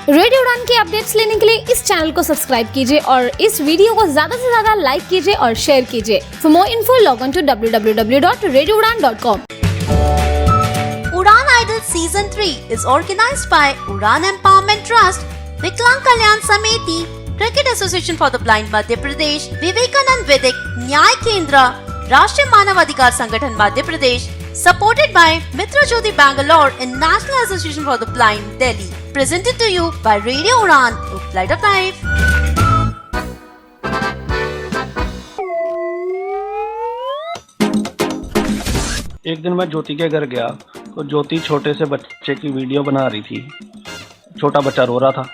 Radio उड़ान की updates लेने के लिए इस चैनल को सब्सक्राइब कीजिए और इस वीडियो को ज्यादा से ज्यादा लाइक कीजिए और शेयर कीजिए। For more info log on to www.radioudan.com। Udan Idol Season 3 is organized by Udan Empowerment Trust, Viklang Kalyan Samiti, Cricket Association for the Blind Madhya Pradesh, Vivekanand Vidik Nyay Kendra, Rashtriya Manav Adhikar Sangathan Madhya Pradesh, supported by Mitra Jyoti Bangalore and National Association for the Blind Delhi. Presented to you by Radio Udan, Flight of Life. एक दिन मैं ज्योति के घर गया तो ज्योति छोटे से बच्चे की वीडियो बना रही थी। छोटा बच्चा रो रहा था।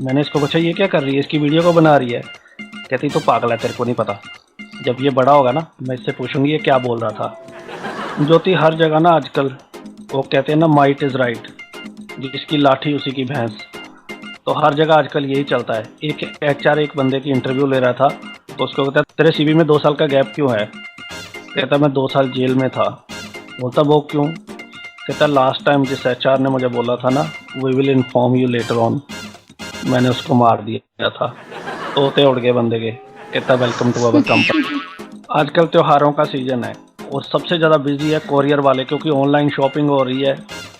मैंने इसको पूछा ये क्या कर रही है, इसकी वीडियो को बना रही है। कहती तो पागल है, तेरे को नहीं पता, जब ये बड़ा होगा ना मैं इससे पूछूंगी ये क्या बोल रहा था। ज्योति हर जगह ना आजकल वो कहते हैं ना माइट इज़ राइट, जिसकी लाठी उसी की भैंस। तो हर जगह आजकल यही चलता है। एक HR एक बंदे की इंटरव्यू ले रहा था तो उसको कहता तेरे CV में 2 साल का गैप क्यों है। कहता मैं 2 साल जेल में था। बोलता वो क्यों। कहता लास्ट टाइम जिस HR ने मुझे बोला था ना we will inform you later on, मैंने उसको मार दिया था। तोते उड़ गए बंदे के। कहता वेलकम टू अवर कंपनी। आजकल त्योहारों का सीजन है और सबसे ज़्यादा बिजी है कोरियर वाले, क्योंकि ऑनलाइन शॉपिंग हो रही है।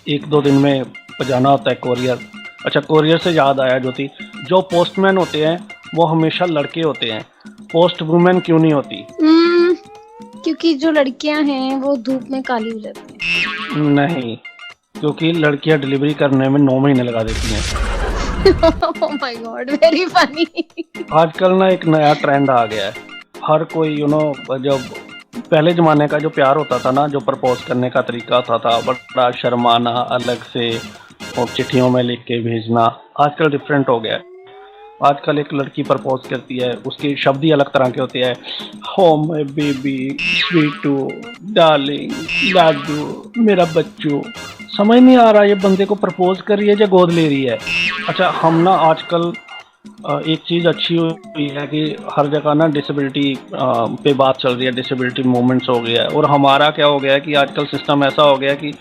1-2 दिन में पजाना होता है कोरियर। अच्छा, कोरियर से याद आया ज्योति, जो पोस्टमैन होते हैं वो हमेशा लड़के होते हैं, पोस्ट वुमेन क्यों नहीं होती? क्योंकि जो लड़कियां हैं वो धूप में काली हो जाती हैं। नहीं, क्योंकि लड़कियां डिलीवरी करने में 9 महीने लगा देती हैं। Oh my God, very funny। आजकल ना एक नया ट्रेंड आ गया है। हर कोई जब पहले ज़माने का जो प्यार होता था ना, जो प्रपोज करने का तरीका होता था, बड़ा शर्माना अलग से और चिट्ठियों में लिख के भेजना, आजकल डिफरेंट हो गया है। आजकल एक लड़की प्रपोज करती है, उसके शब्द ही अलग तरह के होते हैं। हो माय बेबी, स्वीटू, डार्लिंग, लाडू, मेरा बच्चू। समझ नहीं आ रहा ये बंदे को प्रपोज कर रही है या गोद ले रही है। अच्छा, हम ना आजकल एक चीज़ अच्छी हुई है कि हर जगह ना डिसेबिलिटी पे बात चल रही है, डिसेबिलिटी मूवमेंट्स हो गया है। और हमारा क्या हो गया है कि आजकल सिस्टम ऐसा हो गया है कि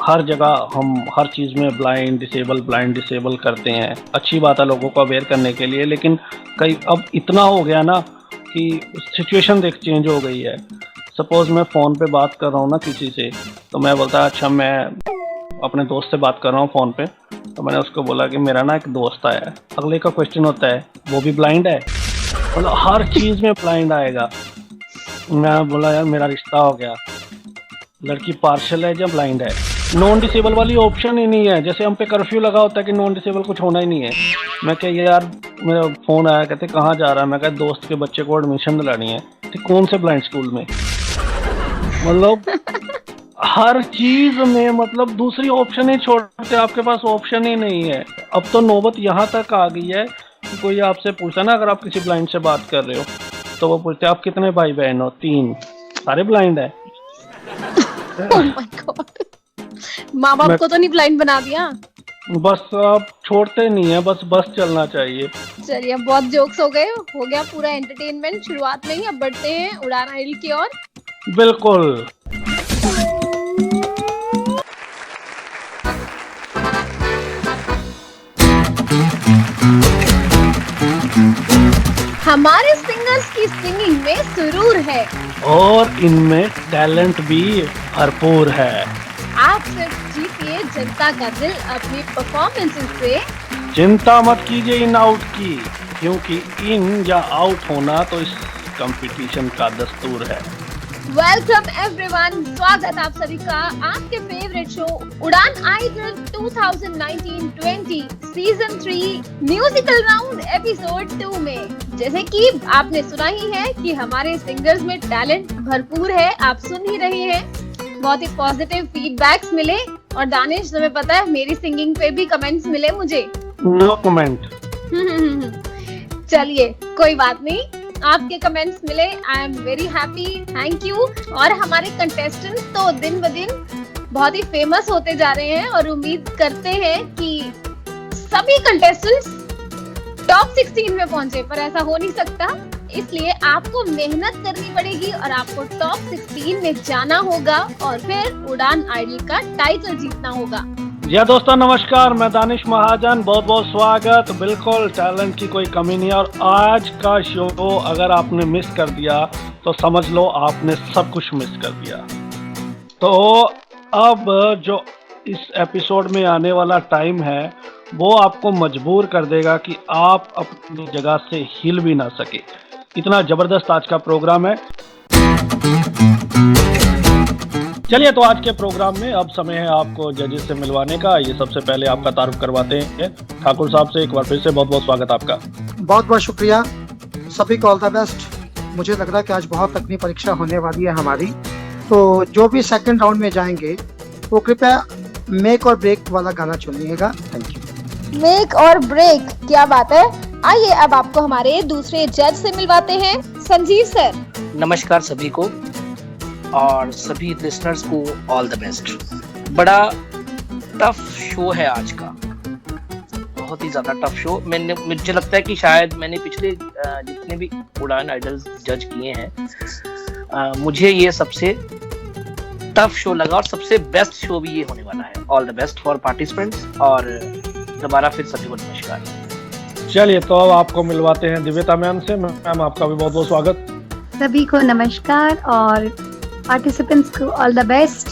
हर जगह हम हर चीज़ में ब्लाइंड डिसेबल करते हैं। अच्छी बात है लोगों को अवेयर करने के लिए, लेकिन कई अब इतना हो गया ना कि सिचुएशन देख चेंज हो गई है। सपोज़ मैं फ़ोन पे बात कर रहा हूँ ना किसी से, तो मैं बोलता अच्छा मैं अपने दोस्त से बात कर रहा हूँ फ़ोन पे, तो मैंने उसको बोला कि मेरा ना एक दोस्त आया है। अगले का क्वेश्चन होता है वो भी ब्लाइंड है, मतलब हर चीज़ में ब्लाइंड आएगा। मैं बोला यार मेरा रिश्ता हो गया, लड़की पार्शल है या ब्लाइंड है। नॉन डिसेबल वाली ऑप्शन ही नहीं है। जैसे हम पे कर्फ्यू लगा होता है कि नॉन डिसेबल कुछ होना ही नहीं है। मैं क्या यार मेरा फ़ोन आया, कहते कहाँ जा रहा है। मैं कहा दोस्त के बच्चे को एडमिशन दिलानी है। तो कौन से ब्लाइंड स्कूल में, मतलब हर चीज में मतलब दूसरी ऑप्शन ही छोड़ते, आपके पास ऑप्शन ही नहीं है। अब तो नौबत यहाँ तक आ गई है कि कोई आपसे पूछा ना, अगर आप किसी ब्लाइंड से बात कर रहे हो तो वो पूछते आप कितने भाई बहन हो? 3। सारे ब्लाइंड है। Oh my God, माँ बाप को तो नहीं ब्लाइंड बना दिया? बस आप छोड़ते नहीं है, बस चलना चाहिए। चलिए अब बहुत जोक्स हो गए, हो गया पूरा एंटरटेनमेंट शुरुआत में ही। अब बढ़ते हैं उड़ान आइडल की ओर। बिल्कुल। हमारे सिंगर्स की सिंगिंग में सुरूर है और इनमें टैलेंट भी भरपूर है। आप सिर्फ जीतिए जनता का दिल अपनी परफॉर्मेंसेस से। चिंता मत कीजिए इन आउट की, क्योंकि इन या आउट होना तो इस कंपटीशन का दस्तूर है। वेलकम एवरीवन, स्वागत आप सभी का आपके favourite show Udan idol 2019-20 season 3 musical round episode 2 में। जैसे कि आपने सुना ही है कि हमारे सिंगर्स में टैलेंट भरपूर है, आप सुन ही रहे हैं। बहुत ही पॉजिटिव फीडबैक्स मिले और दानिश तुम्हें पता है मेरी सिंगिंग पे भी कमेंट्स मिले मुझे। No comment. चलिए कोई बात नहीं, आपके कमेंट्स मिले, I am very happy, thank you. और हमारे कंटेस्टेंट्स तो दिन ब दिन बहुत ही फेमस होते जा रहे हैं और उम्मीद करते हैं कि सभी कंटेस्टेंट्स टॉप 16 में पहुंचे, पर ऐसा हो नहीं सकता। इसलिए आपको मेहनत करनी पड़ेगी और आपको टॉप 16 में जाना होगा और फिर उड़ान आइडल का टाइटल जीतना होगा। जी हाँ दोस्तों, नमस्कार। मैं दानिश महाजन, बहुत बहुत स्वागत। बिल्कुल टैलेंट की कोई कमी नहीं है। और आज का शो अगर आपने मिस कर दिया तो समझ लो आपने सब कुछ मिस कर दिया। तो अब जो इस एपिसोड में आने वाला टाइम है वो आपको मजबूर कर देगा कि आप अपनी जगह से हिल भी ना सके। इतना जबरदस्त आज का प्रोग्राम है। चलिए, तो आज के प्रोग्राम में अब समय है आपको जजेस से मिलवाने का। ये सबसे पहले आपका तारुफ करवाते हैं ठाकुर साहब से। एक बार फिर से बहुत बहुत स्वागत आपका। बहुत बहुत शुक्रिया, सभी को ऑल द बेस्ट। मुझे लग रहा है कि आज बहुत तकनी परीक्षा होने वाली है हमारी। तो जो भी सेकंड राउंड में जाएंगे वो कृपया मेक और ब्रेक वाला गाना चुनिएगा। Thank you. मेक और ब्रेक, क्या बात है। आइए अब आपको हमारे दूसरे जज से मिलवाते हैं, संजीव सर। नमस्कार सभी को और सभी लिसनर्स को ऑल द बेस्ट। बड़ा टफ शो है आज का, बहुत ही ज्यादा टफ शो। मुझे लगता है कि शायद मैंने पिछले जितने भी उड़ान आइडल्स जज किए हैं, मुझे ये सबसे टफ शो लगा और सबसे बेस्ट शो भी ये होने वाला है। All the best for participants और दोबारा फिर सभी को नमस्कार। चलिए, तो अब आपको मिलवाते हैं दिव्यता मैम से। मैम, आपका भी बहुत बहुत स्वागत। सभी को नमस्कार और पार्टिसिपेंट्स को ऑल द बेस्ट।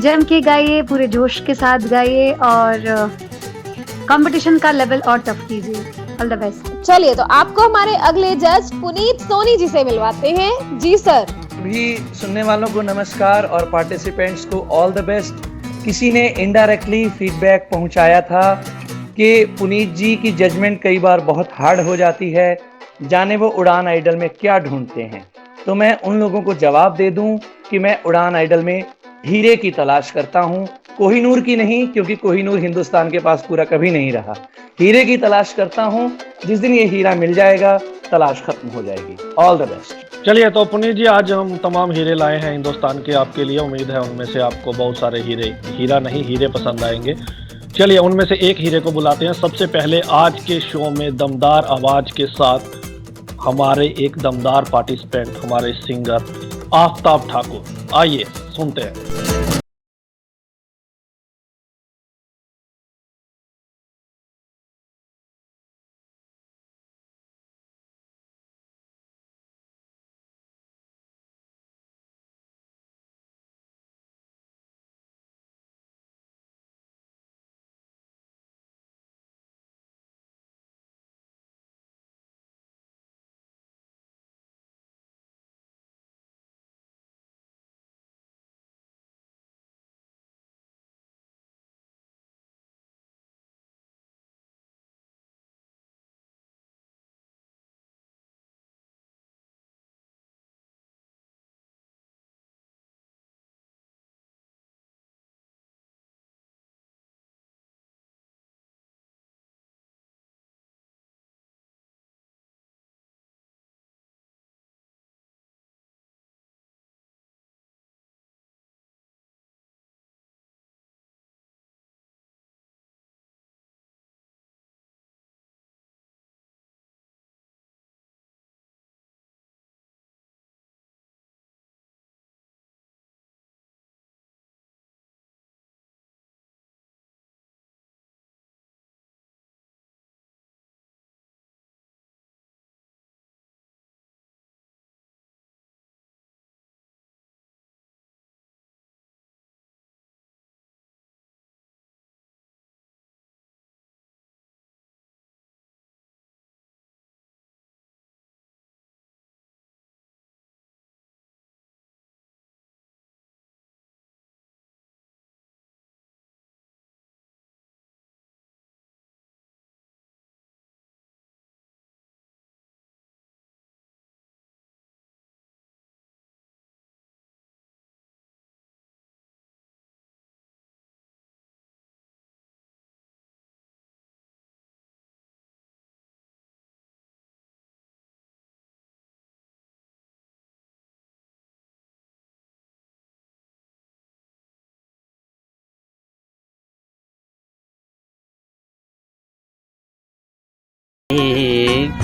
जम के गाइए, पूरे जोश के साथ गाइए और कंपटीशन का लेवल और टफ कीजिए। All the best. चलिए, तो आपको हमारे अगले जज पुनीत सोनी जी से मिलवाते हैं। जी सर। भी सुनने वालों को नमस्कार और पार्टिसिपेंट्स को ऑल द बेस्ट। किसी ने इनडायरेक्टली फीडबैक पहुंचाया था कि पुनीत जी की जजमेंट कई बार बहुत हार्ड हो जाती है, जाने वो उड़ान आइडल में क्या ढूंढते हैं। तो मैं उन लोगों को जवाब दे दूं कि मैं उड़ान आइडल में हीरे की तलाश करता हूं, कोहिनूर की नहीं, क्योंकि कोहिनूर हिंदुस्तान के पास पूरा कभी नहीं रहा। हीरे की तलाश करता हूं। जिस दिन ये हीरा मिल जाएगा तलाश खत्म हो जाएगी। All the best. चलिए, तो पुनीत जी, आज हम तमाम हीरे लाए हैं हिंदुस्तान के आपके लिए। उम्मीद है उनमें से आपको बहुत सारे हीरे पसंद आएंगे। चलिए, उनमें से एक हीरे को बुलाते हैं। सबसे पहले आज के शो में दमदार आवाज के साथ हमारे एक दमदार पार्टिसिपेंट, हमारे सिंगर आफ्ताब ठाकुर। आइए सुनते हैं।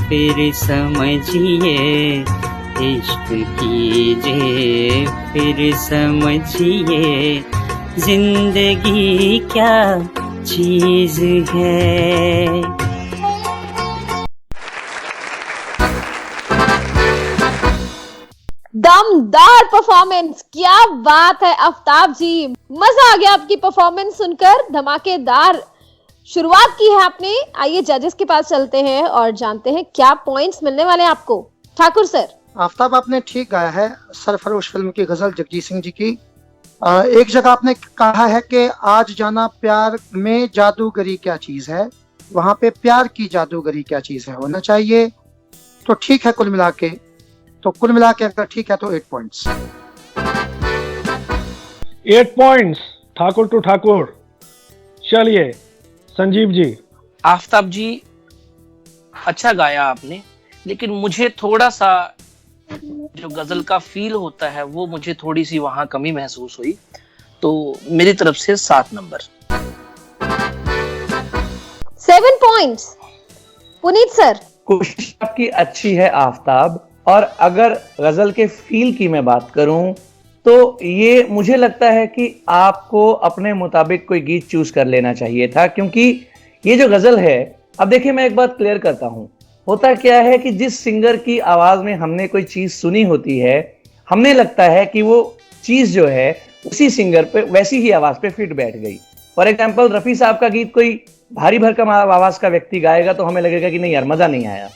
फिर समझिए इश्क कीजिए, फिर समझिए जिंदगी क्या चीज है। दमदार परफॉर्मेंस, क्या बात है आफ्ताब जी, मजा आ गया आपकी परफॉर्मेंस सुनकर, धमाकेदार शुरुआत की है आपने। आइए जजेस के पास चलते हैं और जानते हैं क्या पॉइंट्स मिलने वाले हैं आपको। ठाकुर सर। आफ्ताब आपने ठीक गाया है सरफरोश फिल्म की गजल जगजीत सिंह जी की। एक जगह आपने कहा है कि आज जाना प्यार में जादूगरी क्या चीज है, वहां पे प्यार की जादूगरी क्या चीज है होना चाहिए। तो ठीक है कुल मिला के अगर ठीक है तो 8 points. 8 points Thakur to Thakur. चलिए संजीव जी। आफ्ताब जी अच्छा गाया आपने, लेकिन मुझे थोड़ा सा जो गजल का फील होता है वो मुझे थोड़ी सी वहां कमी महसूस हुई, तो मेरी तरफ से 7 नंबर। 7 पॉइंट्स। पुनीत सर। कोशिश आपकी अच्छी है आफ्ताब, और अगर गजल के फील की मैं बात करूं तो ये मुझे लगता है कि आपको अपने मुताबिक कोई गीत चूज कर लेना चाहिए था, क्योंकि ये जो गजल है, अब देखिए मैं एक बात क्लियर करता हूं, होता क्या है कि जिस सिंगर की आवाज में हमने कोई चीज सुनी होती है, हमने लगता है कि वो चीज जो है उसी सिंगर पे वैसी ही आवाज पे फिट बैठ गई। फॉर एग्जाम्पल रफी साहब का गीत कोई भारी भरकम आवाज का व्यक्ति गाएगा तो हमें लगेगा कि नहीं यार मजा नहीं आया।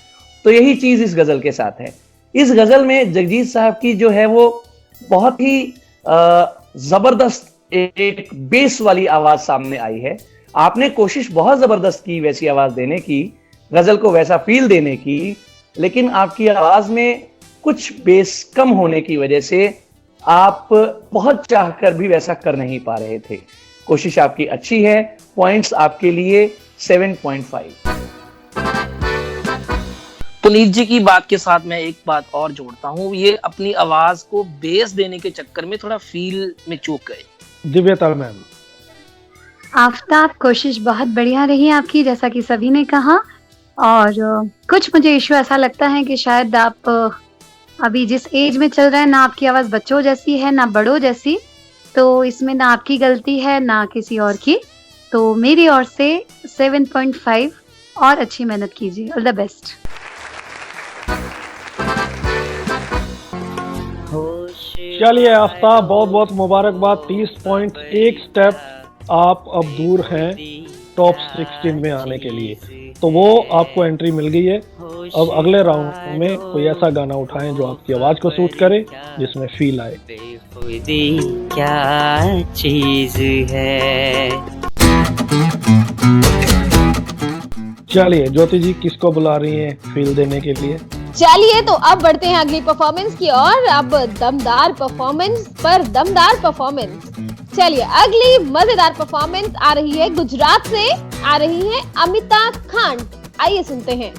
तो यही चीज इस गजल के साथ है। इस गजल में जगजीत साहब की जो है वो बहुत ही जबरदस्त एक बेस वाली आवाज सामने आई है। आपने कोशिश बहुत जबरदस्त की वैसी आवाज देने की, गजल को वैसा फील देने की, लेकिन आपकी आवाज में कुछ बेस कम होने की वजह से आप बहुत चाहकर भी वैसा कर नहीं पा रहे थे। कोशिश आपकी अच्छी है, पॉइंट्स आपके लिए 7.5। पुनीत जी की बात के साथ मैं एक बात और जोड़ता हूँ, ये अपनी आवाज को बेस देने के चक्कर में थोड़ा फील में चूक गए। दिव्यता मैम। आफ्ताब कोशिश बहुत बढ़िया रही आपकी, जैसा कि सभी ने कहा, और कुछ मुझे इशू ऐसा लगता है कि शायद आप अभी जिस एज में चल रहे हैं ना, आपकी आवाज बच्चों जैसी है ना बड़ों जैसी, तो इसमें ना आपकी गलती है ना किसी और की। तो मेरी ओर से 7.5 और अच्छी मेहनत कीजिए। All the best. चलिए आफ्ताब बहुत बहुत मुबारकबाद, 30 पॉइंट, एक स्टेप आप अब दूर हैं टॉप 16 में आने के लिए, तो वो आपको एंट्री मिल गई है। अब अगले राउंड में कोई ऐसा गाना उठाएं जो आपकी आवाज को सूट करे, जिसमें फील आए। क्या चीज है। चलिए ज्योति जी किसको बुला रही हैं फील देने के लिए? चलिए तो अब बढ़ते हैं अगली परफॉर्मेंस की ओर। अब दमदार परफॉर्मेंस पर दमदार परफॉर्मेंस। चलिए अगली मजेदार परफॉर्मेंस आ रही है गुजरात से, आ रही है अमिता खान। आइए सुनते हैं।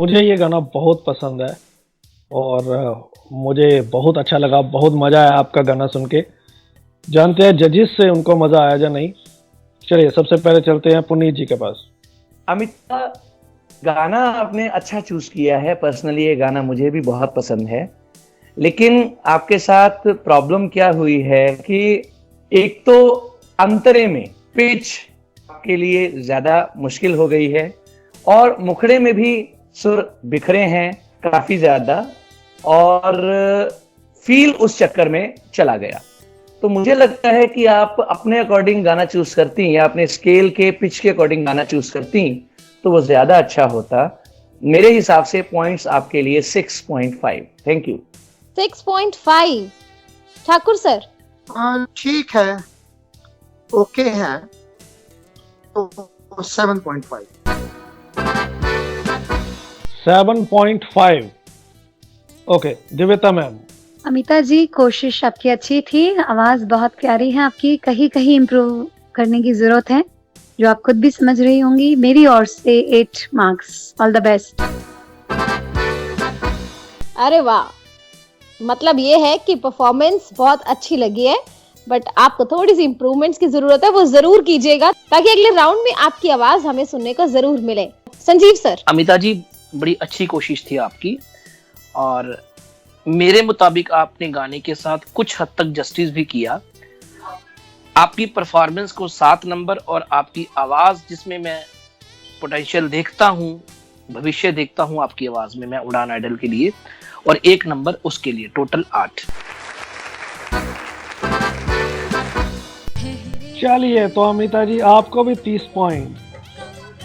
मुझे ये गाना बहुत पसंद है और मुझे बहुत अच्छा लगा, बहुत मज़ा आया आपका गाना सुन के। जानते हैं जजेस से उनको मज़ा आया या नहीं। चलिए सबसे पहले चलते हैं पुनीत जी के पास। अमिता, गाना आपने अच्छा चूज किया है। पर्सनली ये गाना मुझे भी बहुत पसंद है, लेकिन आपके साथ प्रॉब्लम क्या हुई है कि एक तो अंतरे में पिच आपके लिए ज्यादा मुश्किल हो गई है और मुखड़े में भी सुर बिखरे हैं काफी ज्यादा और फील उस चक्कर में चला गया। तो मुझे लगता है कि आप अपने अकॉर्डिंग गाना चूज करती या अपने स्केल के पिच के अकॉर्डिंग गाना चूज करती तो वो ज्यादा अच्छा होता। मेरे हिसाब से पॉइंट्स आपके लिए 6.5। Thank you. 6.5। ठाकुर सर? ठीक है, ओके है, तो 7.5। 7.5। ओके, दिव्यता मैम। अमिता जी, कोशिश आपकी अच्छी थी, आवाज बहुत प्यारी है आपकी, कहीं कहीं इम्प्रूव करने की जरूरत है जो आप खुद भी समझ रही होंगी। मेरी ओर से 8 मार्क्स। All the best. अरे वाह, मतलब ये है कि परफॉर्मेंस बहुत अच्छी लगी है, बट आपको थोड़ी सी इंप्रूवमेंट्स की जरूरत है, वो जरूर कीजिएगा ताकि अगले राउंड में आपकी आवाज हमें सुनने को जरूर मिले। संजीव सर? अमिता जी, बड़ी अच्छी कोशिश थी आपकी और मेरे मुताबिक आपने गाने के साथ कुछ हद तक जस्टिस भी किया। आपकी परफॉर्मेंस को 7 नंबर और आपकी आवाज जिसमें मैं पोटेंशियल देखता हूं, भविष्य देखता हूं आपकी आवाज में, मैं उड़ान आइडल के लिए, और 1 नंबर उसके लिए, टोटल 8। चलिए तो अमिता जी आपको भी 30 पॉइंट।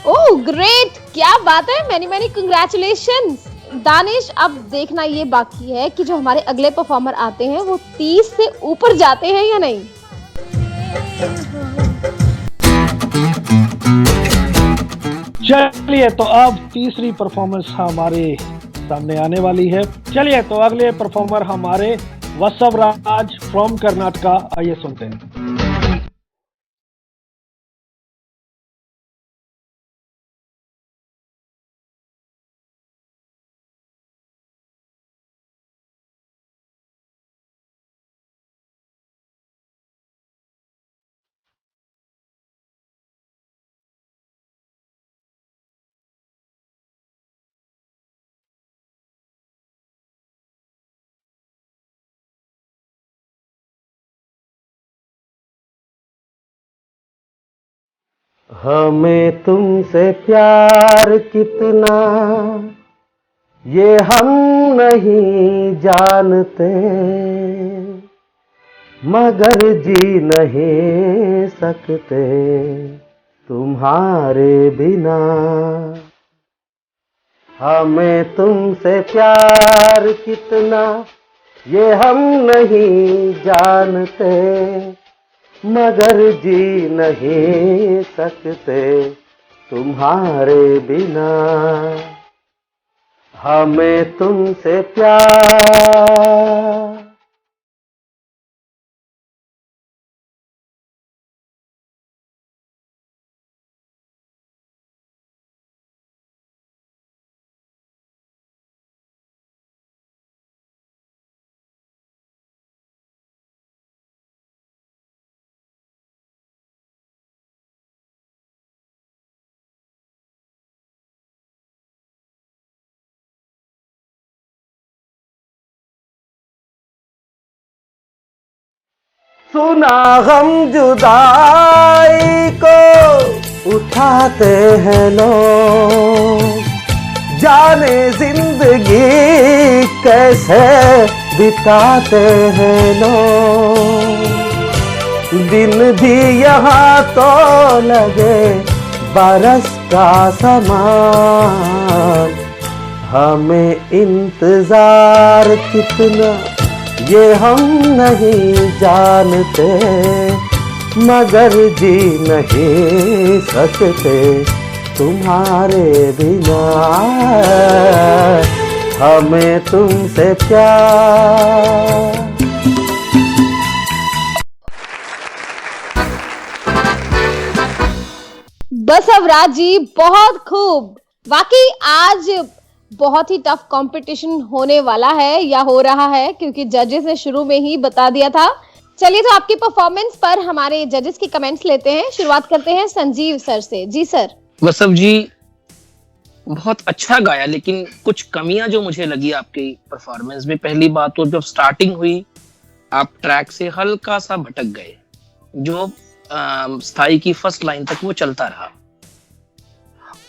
ओह ग्रेट, क्या बात है, मैनी मैनी कांग्रेचुलेशंस। दानिश, अब देखना ये बाकी है कि जो हमारे अगले परफॉर्मर आते हैं वो 30 से ऊपर जाते हैं या नहीं। चलिए तो अब तीसरी परफॉर्मेंस हमारे सामने आने वाली है। चलिए तो अगले परफॉर्मर हमारे वत्सव राज फ्रॉम कर्नाटका, आइए सुनते हैं। हमें तुमसे प्यार कितना ये हम नहीं जानते, मगर जी नहीं सकते तुम्हारे बिना। हमें तुमसे प्यार कितना ये हम नहीं जानते, मगर जी नहीं सकते तुम्हारे बिना। हमें तुमसे प्यार। सुना हम जुदाई को उठाते हैं लोग, जाने जिंदगी कैसे बिताते हैं लोग। दिन भी यहाँ तो लगे बरस का समान, हमें इंतजार कितना ये हम नहीं जानते, मगर जी नहीं सकते तुम्हारे बिना। हमें तुमसे प्यार। बसवराज जी, बहुत खूब। वाकई आज बहुत ही टफ कंपटीशन होने वाला है या हो रहा है, क्योंकि जजेस ने शुरू में ही बता दिया था। चलिए, तो आपकी परफॉर्मेंस पर हमारे जजेस की कमेंट्स लेते हैं। शुरुआत करते हैं संजीव सर से। जी सर। वसव जी बहुत अच्छा गाया, लेकिन कुछ कमियां जो मुझे लगी आपकी परफॉर्मेंस में। पहली बात तो जब स्टार्टिंग हुई आप ट्रैक से हल्का सा भटक गए, जो स्थाई की फर्स्ट लाइन तक वो चलता रहा,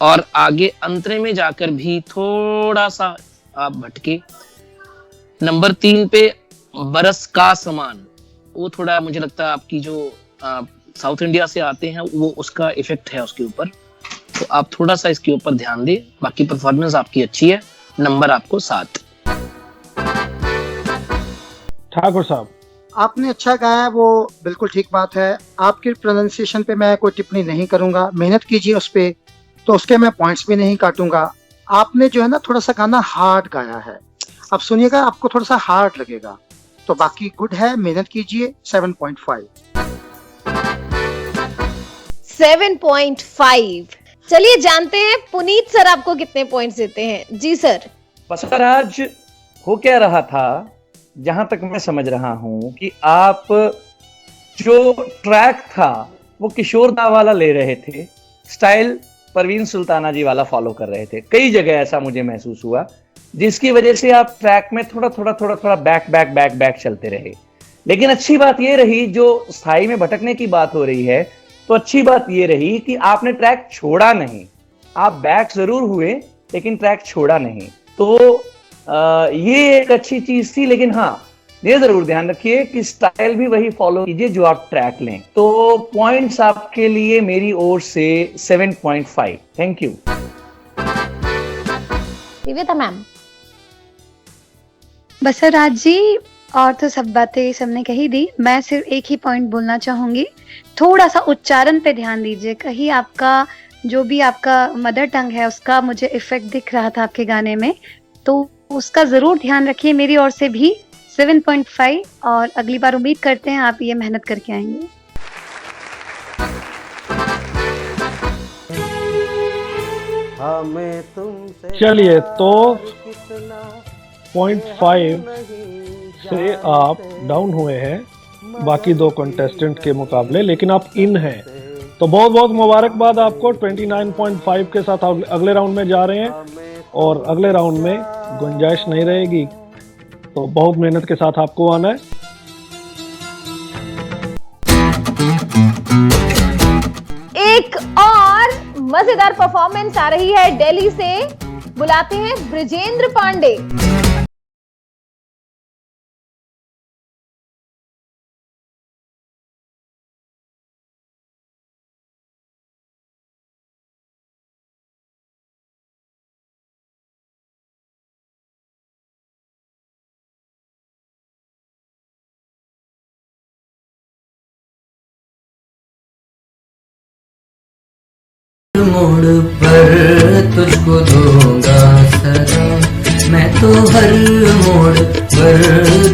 और आगे अंतरे में जाकर भी थोड़ा सा आप भटके। नंबर 3 पे बरस का समान, वो थोड़ा मुझे लगता है आपकी जो साउथ इंडिया से आते हैं वो उसका इफेक्ट है उसके ऊपर, तो आप थोड़ा सा इसके ऊपर ध्यान दें। बाकी परफॉर्मेंस आपकी अच्छी है, नंबर आपको 7। ठाकुर साहब, आपने अच्छा गाया, वो बिल्कुल ठीक बात है। आपकी प्रोनाउंसिएशन पे मैं कोई टिप्पणी नहीं करूंगा, मेहनत कीजिए उस पे, तो उसके मैं पॉइंट्स भी नहीं काटूंगा। आपने जो है ना थोड़ा सा गाना हार्ड गाया है, अब सुनिएगा आपको थोड़ा सा हार्ड लगेगा। तो बाकी गुड है, मेहनत कीजिए। 7.5। 7.5। चलिए जानते हैं पुनीत सर आपको कितने पॉइंट्स देते हैं। जी सर। सर आज हो क्या रहा था, जहां तक मैं समझ रहा हूं कि आप जो ट्रैक था वो किशोर दा वाला ले रहे थे, स्टाइल परवीन सुल्ताना जी वाला फॉलो कर रहे थे। कई जगह ऐसा मुझे महसूस हुआ, जिसकी वजह से आप ट्रैक में थोड़ा थोड़ा थोड़ा थोड़ा बैक बैक बैक बैक चलते रहे। लेकिन अच्छी बात यह रही, जो स्थाई में भटकने की बात हो रही है, तो अच्छी बात यह रही कि आपने ट्रैक छोड़ा नहीं। आप बैक जरूर हुए लेकिन ट्रैक छोड़ा नहीं, तो ये एक अच्छी चीज थी। लेकिन हाँ, ये जरूर ध्यान रखिए कि स्टाइल भी वही फॉलो कीजिए जो आप ट्रैक लें। तो पॉइंट्स आपके लिए मेरी ओर से 7.5। Thank you. दिव्यता मैम। बसराज जी, और तो सब बातें सबने कही दी, मैं सिर्फ एक ही पॉइंट बोलना चाहूंगी। थोड़ा सा उच्चारण पे ध्यान दीजिए, कहीं आपका जो भी आपका मदर टंग है उसका मुझे इफेक्ट दिख रहा था आपके गाने में, तो उसका जरूर ध्यान रखिए। मेरी ओर से भी 7.5, और अगली बार उम्मीद करते हैं आप ये मेहनत करके आएंगे। हमें तुमसे चलिए, तो कितना 0.5 से आप डाउन हुए हैं बाकी दो कंटेस्टेंट के मुकाबले, लेकिन आप इन हैं, तो बहुत बहुत मुबारकबाद आपको। 29.5 के साथ आप अगले राउंड में जा रहे हैं, और अगले राउंड में गुंजाइश नहीं रहेगी, तो बहुत मेहनत के साथ आपको आना है। एक और मजेदार परफॉर्मेंस आ रही है दिल्ली से। बुलाते हैं ब्रिजेंद्र पांडे। मोड़ पर तुझको दूंगा सदा, मैं तो हर मोड़ पर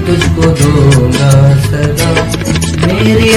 तुझको दूंगा सदा, मेरी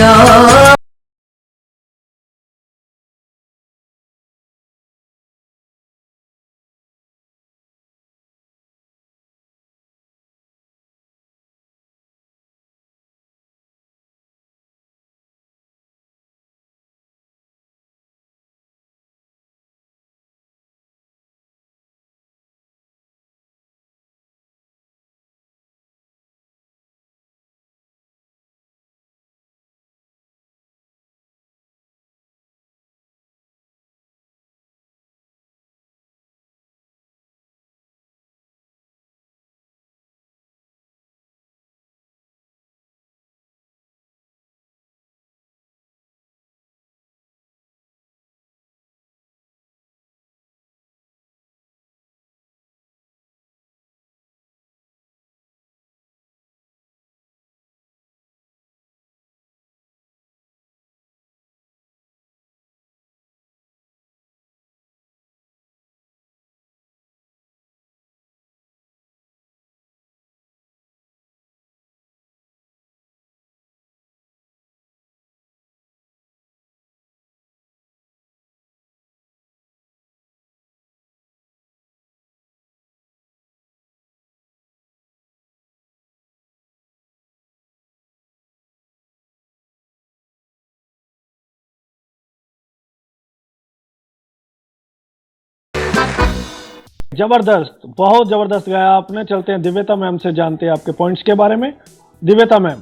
जबरदस्त, बहुत जबरदस्त गाया आपने। चलते हैं दिव्यता मैम से, जानते हैं आपके पॉइंट्स के बारे में। दिव्यता मैम।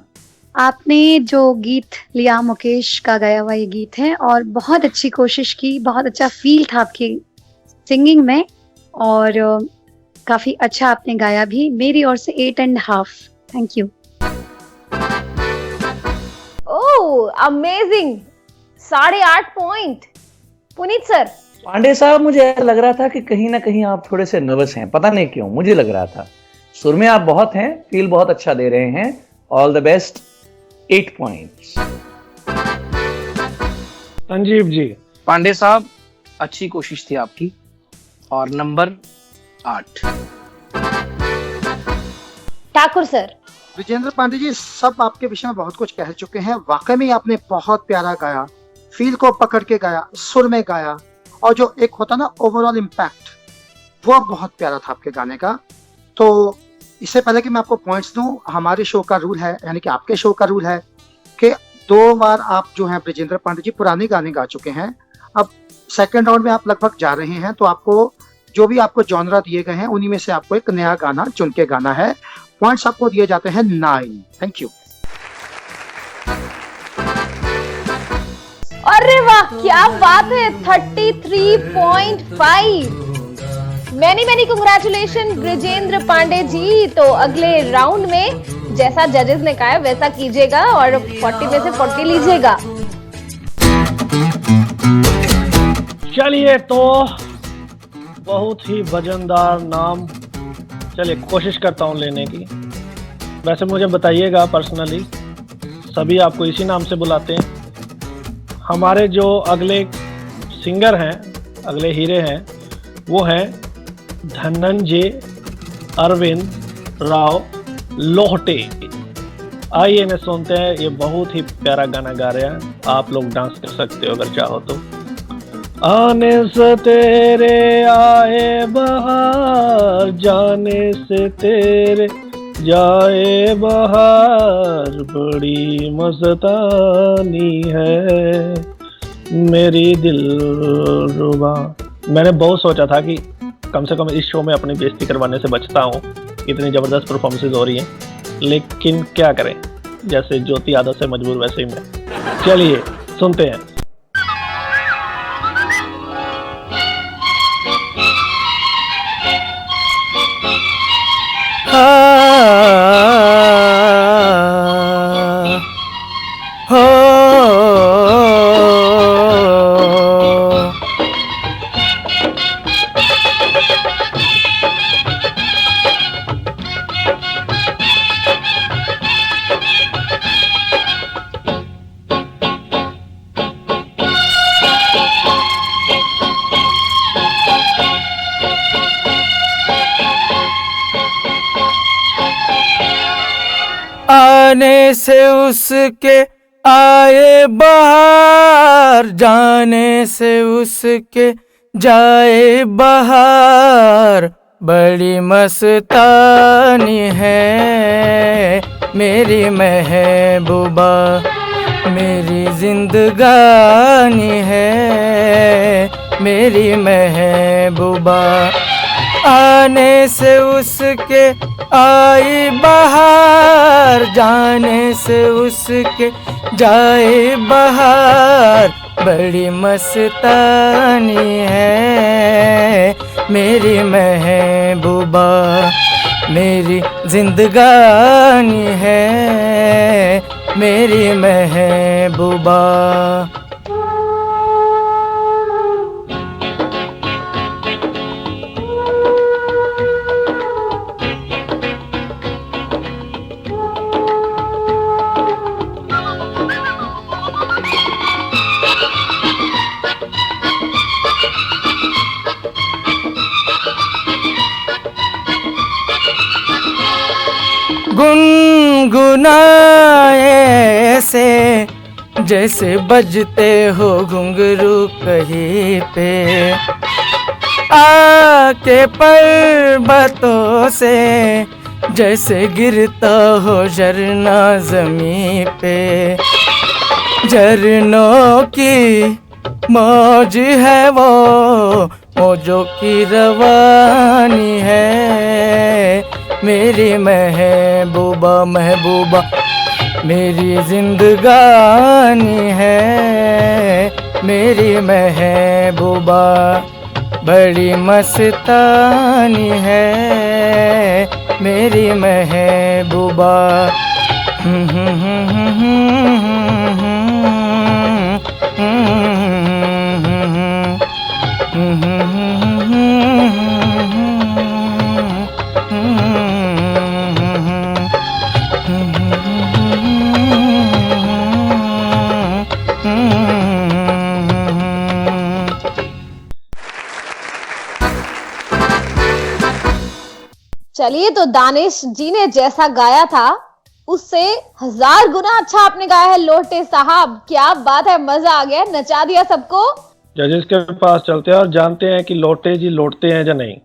आपने जो गीत लिया मुकेश का गाया हुआ ये गीत है, और बहुत अच्छी कोशिश की, बहुत अच्छा फील था आपकी सिंगिंग में, और काफी अच्छा आपने गाया भी। मेरी ओर से 8.5। Thank you. Oh amazing, 8.5 point. Puneet sir. Pandey साहब, मुझे लग रहा था कि कहीं ना कहीं आप थोड़े से नर्वस हैं, पता नहीं क्यों, मुझे लग रहा था। सुर में आप बहुत हैं, फील बहुत अच्छा दे रहे हैं। All the best. 8 points. Sanjeev ji. Pandey साहब, अच्छी कोशिश थी आपकी, और नंबर 8। ठाकुर सर। विजेंद्र पांडे जी, सब आपके विषय में बहुत कुछ कह चुके हैं। वाकई में आपने बहुत प्यारा गाया, फील को पकड़ के गाया, सुर में गाया, और जो एक होता ना ओवरऑल इम्पैक्ट, वो बहुत प्यारा था आपके गाने का। तो इससे पहले कि मैं आपको पॉइंट्स दूं, हमारे शो का रूल है, यानी कि आपके शो का रूल है कि 2 बार आप जो हैं ब्रिजेंद्र पांडे जी पुराने गाने गा चुके हैं। अब सेकंड राउंड में आप लगभग जा रहे हैं, तो आपको जो भी आपको जॉनरा दिए गए हैं उन्हीं में से आपको एक नया गाना चुन के गाना है। पॉइंट्स आपको दिए जाते हैं 9। Thank you. अरे वाह, क्या बात है। 33.5। Many congratulation Brijendra Pandey ji. तो अगले राउंड में जैसा जजेस ने कहा है वैसा कीजिएगा, और 40 में से 40 लीजिएगा। चलिए, तो बहुत ही वजनदार नाम। चलिए, कोशिश करता हूँ लेने की। वैसे मुझे बताइएगा, पर्सनली सभी आपको इसी नाम से बुलाते हैं। हमारे जो अगले सिंगर हैं, अगले हीरे हैं, वो हैं धनंजय अरविंद राव लोहटे। आइए इन्हें सुनते हैं। ये बहुत ही प्यारा गाना गा रहे हैं, आप लोग डांस कर सकते हो अगर चाहो तो। आने से तेरे आए बहार, जाने से तेरे जाए बहार, बड़ी मस्तानी है मेरी दिलरुबा। मैंने बहुत सोचा था कि कम से कम इस शो में अपनी बेइज्जती करवाने से बचता हूँ, इतनी ज़बरदस्त परफॉर्मेंसेज हो रही हैं, लेकिन क्या करें, जैसे ज्योति आदत से मजबूर वैसे ही मैं। चलिए सुनते हैं। आने से उसके आए बहार, जाने से उसके जाए बहार, बड़ी मस्तानी है मेरी महबूबा, मेरी जिंदगानी है मेरी महबूबा। आने से उसके आई बहार, जाने से उसके जाए बहार, बड़ी मस्तानी है मेरी महबूबा, मेरी जिंदगानी है मेरी महबूबा। गुनगुनाए से जैसे बजते हो घुंघरू कहीं पे, आके पर्वतों से जैसे गिरता हो झरना ज़मीं पे। झरनों की मौज है वो, मौजों की रवानी जिंदगानी है मेरी महबूबा महबूबा मेरी जिंदगानी है मेरी महबूबा बड़ी मस्तानी है मेरी महबूबा चलिए, तो दानिश जी ने जैसा गाया था उससे 1000 गुना अच्छा आपने गाया है लोटे साहब। क्या बात है, मजा आ गया, नचा दिया सबको। जजेस के पास चलते हैं और जानते हैं कि लोटे जी लौटते हैं या नहीं।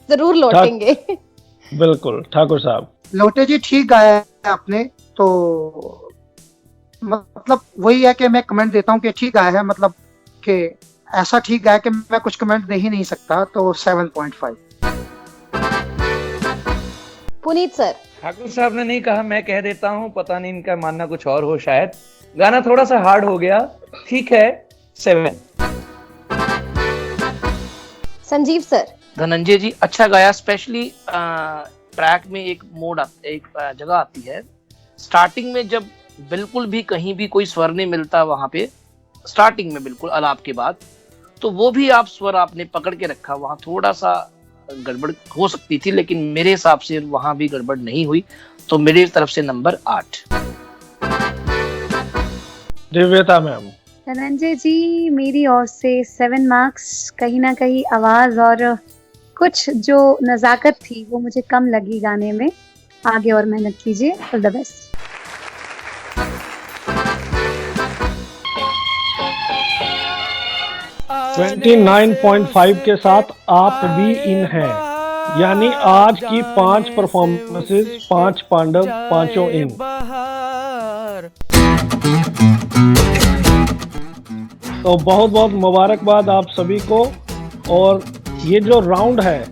जरूर लौटेंगे। बिल्कुल ठाकुर साहब। लोटे जी ठीक गाया है आपने, तो मतलब वही है कि मैं कमेंट देता हूँ कि ठीक गाया है, मतलब कि ऐसा ठीक गाया कि मैं कुछ कमेंट दे ही नहीं सकता, तो 7.5। पुनीत सर। ठाकुर साहब ने नहीं कहा, मैं कह देता हूँ, पता नहीं इनका मानना कुछ और हो शायद। गाना थोड़ा सा हार्ड हो गया, ठीक है 7। संजीव सर। धनंजय जी अच्छा गाया, स्पेशली ट्रैक में एक एक जगह आती है स्टार्टिंग में, जब बिल्कुल भी कहीं भी कोई स्वर नहीं मिलता वहां पे, स्टार्टिंग में बिल्कुल अलाप के बाद, तो वो भी आप स्वर आपने पकड़ के रखा। वहां थोड़ा सा गड़बड़ हो सकती थी, लेकिन मेरे हिसाब से वहां भी गड़बड़ नहीं हुई, तो मेरी तरफ से नंबर 8। दिव्यता मैम। धनंजय जी, मेरी ओर से 7 मार्क्स। कहीं ना कहीं आवाज और कुछ जो नजाकत थी वो मुझे कम लगी गाने में। आगे और मेहनत कीजिए। All the best. ट्वेंटी 9.5 के साथ आप भी इन हैं, यानी आज की 5 परफॉर्मेंसेस 5 पांडव, पांचों इन। तो बहुत बहुत मुबारकबाद आप सभी को। और ये जो राउंड है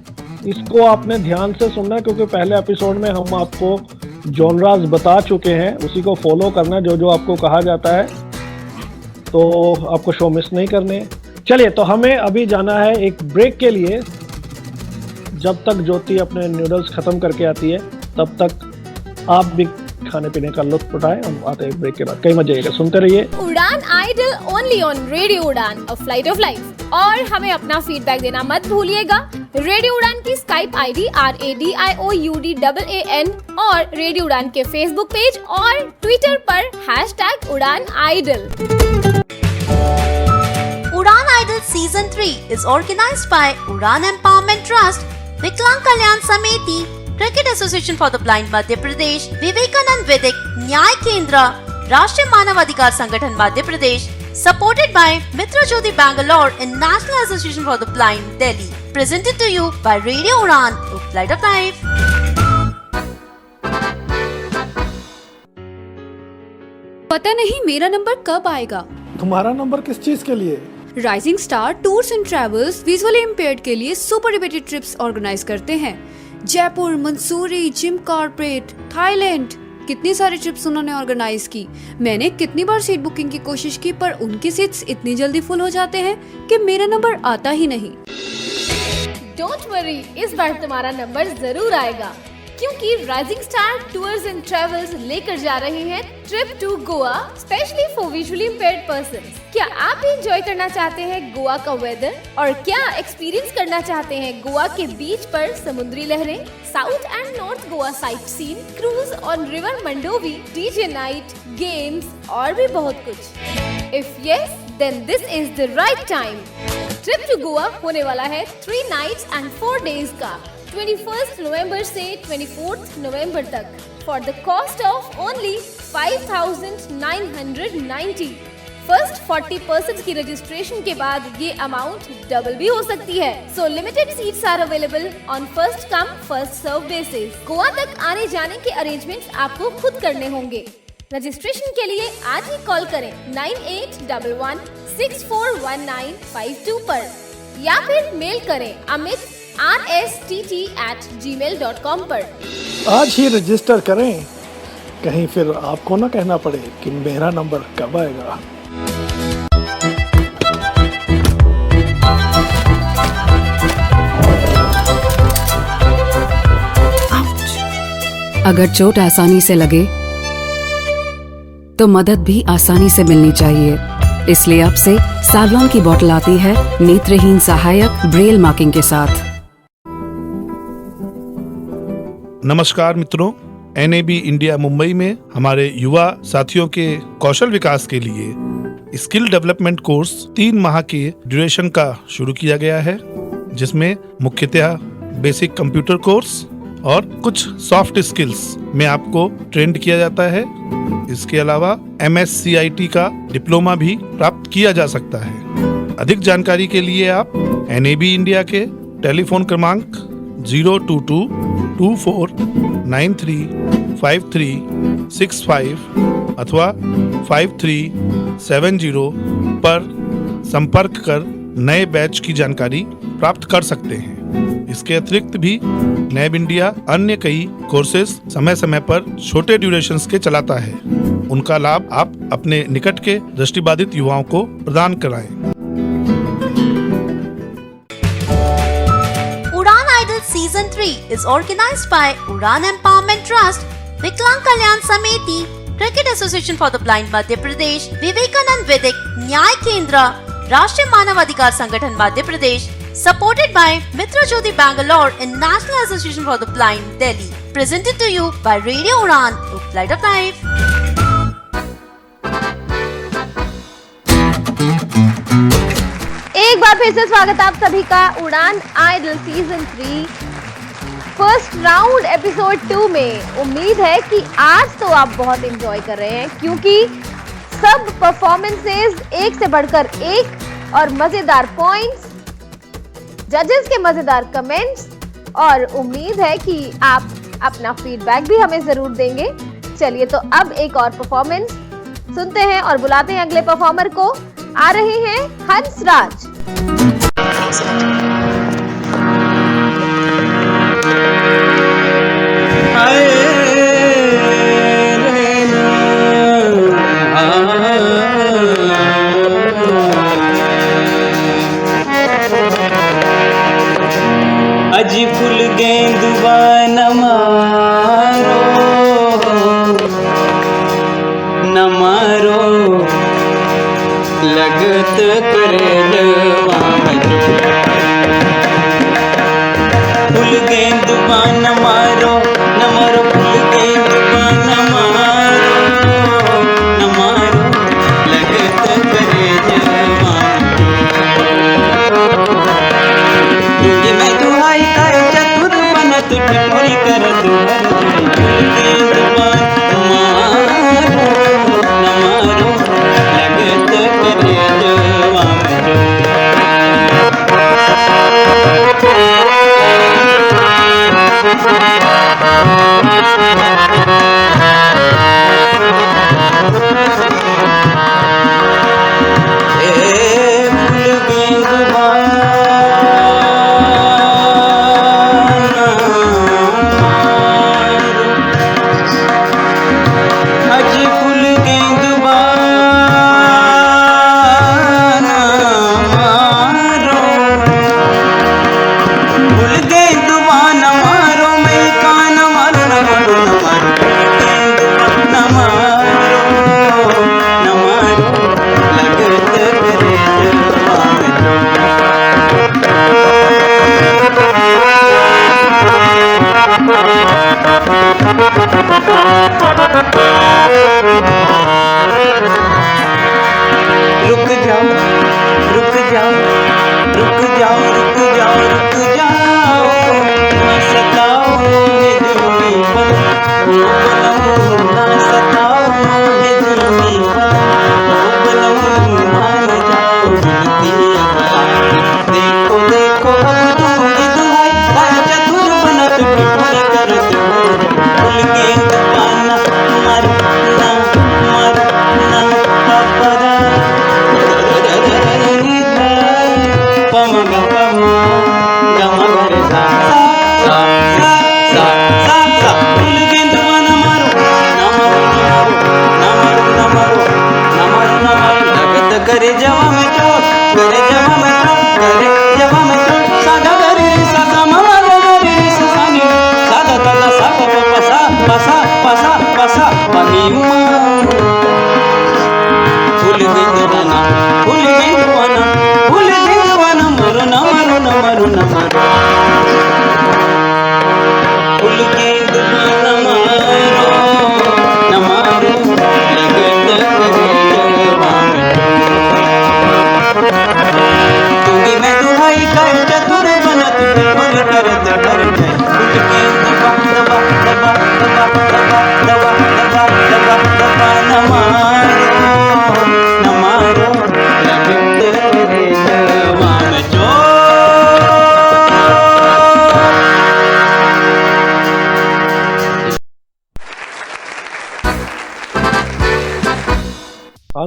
इसको आपने ध्यान से सुनना, क्योंकि पहले एपिसोड में हम आपको जॉनरास बता चुके हैं, उसी को फॉलो करना जो जो आपको कहा जाता है, तो आपको शो मिस नहीं करने। चलिए, तो हमें अभी जाना है एक ब्रेक के लिए। जब तक ज्योति अपने नूडल्स खत्म करके आती है तब तक आप भी खाने पीने का लुत्फ उठाएं। हम आते हैं ब्रेक के बाद। कहीं मत जाइएगा, सुनते रहिए उड़ान idol only on radio Udaan, a flight of life. और हमें अपना फीडबैक देना मत भूलिएगा। रेडियो उड़ान की स्काइप आईडी RADIOUDAAN और रेडियो उड़ान के फेसबुक पेज और ट्विटर पर #Uड़ानAidol। Udan Idol Season 3 is organized by Udan Empowerment Trust, Viklang Kalyan Samiti, Cricket Association for the Blind Madhya Pradesh, Vivekanand Vedic Nyay Kendra, Rashtriya Manav Adhikar Sangathan Madhya Pradesh, supported by Mitra Jyoti Bangalore and National Association for the Blind Delhi. Presented to you by Radio Udan, a flight of life. पता नहीं मेरा number कब आएगा। तुम्हारा number किस चीज के लिए? Rising star tours and travels visually impaired के लिए सुपर रिपीटेड ट्रिप्स ऑर्गेनाइज करते हैं। Jaipur, Mussoorie, Jim Corbett, Thailand, कितनी सारी ट्रिप्स उन्होंने ऑर्गेनाइज की। मैंने कितनी बार सीट बुकिंग की कोशिश की, पर उनकी सीट्स इतनी जल्दी फुल हो जाते हैं कि मेरा नंबर आता ही नहीं। डोंट वरी, इस बार तुम्हारा नंबर जरूर आएगा, क्योंकि rising star tours and travels लेकर जा रहे हैं trip to Goa specially for visually impaired persons. क्या आप भी एंजॉय करना चाहते हैं गोवा का वेदर, और क्या एक्सपीरियंस करना चाहते हैं गोवा के बीच पर समुद्री लहरें, south and north Goa sightseeing, cruise on river Mandovi, DJ night, games और भी बहुत कुछ? If yes, then this is the right time. Trip to Goa होने वाला है 3 नाइट्स एंड 4 डेज का, 21 नवंबर से 24 नवंबर तक, for the cost of only 5,990। First 40% की रजिस्ट्रेशन के बाद ये अमाउंट डबल भी हो सकती है। So limited seats are available on first come first serve basis. Goa तक आने जाने के अरेंजमेंट्स आपको खुद करने होंगे। रजिस्ट्रेशन के लिए आज ही कॉल करें 9811 641952 पर, या फिर मेल करें amit rSTT@gmail.com पर। आज ही रजिस्टर करें, कहीं फिर आपको ना कहना पड़े कि मेरा नंबर कब आएगा। अगर चोट आसानी से लगे तो मदद भी आसानी से मिलनी चाहिए। इसलिए अब से सैवलॉन की बोतल आती है नेत्रहीन सहायक ब्रेल मार्किंग के साथ। नमस्कार मित्रों, NAB इंडिया मुंबई में हमारे युवा साथियों के कौशल विकास के लिए स्किल डेवलपमेंट कोर्स 3 माह के ड्यूरेशन का शुरू किया गया है, जिसमें मुख्यतः बेसिक कंप्यूटर कोर्स और कुछ सॉफ्ट स्किल्स में आपको ट्रेंड किया जाता है। इसके अलावा MSCIT का डिप्लोमा भी प्राप्त किया जा सकता है। अधिक जानकारी के लिए आप NAB इंडिया के टेलीफोन क्रमांक 02224935365 अथवा 5370 पर संपर्क कर नए बैच की जानकारी प्राप्त कर सकते हैं। इसके अतिरिक्त भी NAB इंडिया अन्य कई कोर्सेज समय समय पर छोटे ड्यूरेशंस के चलाता है। उनका लाभ आप अपने निकट के दृष्टिबाधित युवाओं को प्रदान कराएं। Udan Idol Season 3 is organized by Udan Empowerment Trust, Viklang Kalyan Samiti, Cricket Association for the Blind Madhya Pradesh, Vivekanand Vedic Nyay Kendra, Rashtriya Manav Adhikar Sangathan Madhya Pradesh, supported by Mitra Jyoti Bangalore and National Association for the Blind Delhi. Presented to you by Radio Udan, Light of Life. एक बार फिर से स्वागत आप सभी का Udan idol season 3 first round episode 2 में। उम्मीद है कि आज तो आप बहुत एंजॉय कर रहे हैं, क्योंकि सब परफॉर्मेंसेस एक से बढ़कर एक और मजेदार पॉइंट्स, जजेस के मजेदार कमेंट्स, और उम्मीद है कि आप अपना फीडबैक भी हमें जरूर देंगे। चलिए तो अब एक और परफॉर्मेंस सुनते हैं और बुलाते हैं अगले परफॉर्मर को। आ रहे हैं हंसराज। अजी फुल गेंदुआ न मारो लगत करे फुल गेंदुआ न मारो फुल गेंदुआ न मारो लगत करे दूंगी मैं दुहाई कर चतुर बनत ठिठुरी कर दुहर फुल गेंदुआ न मारो लगत करे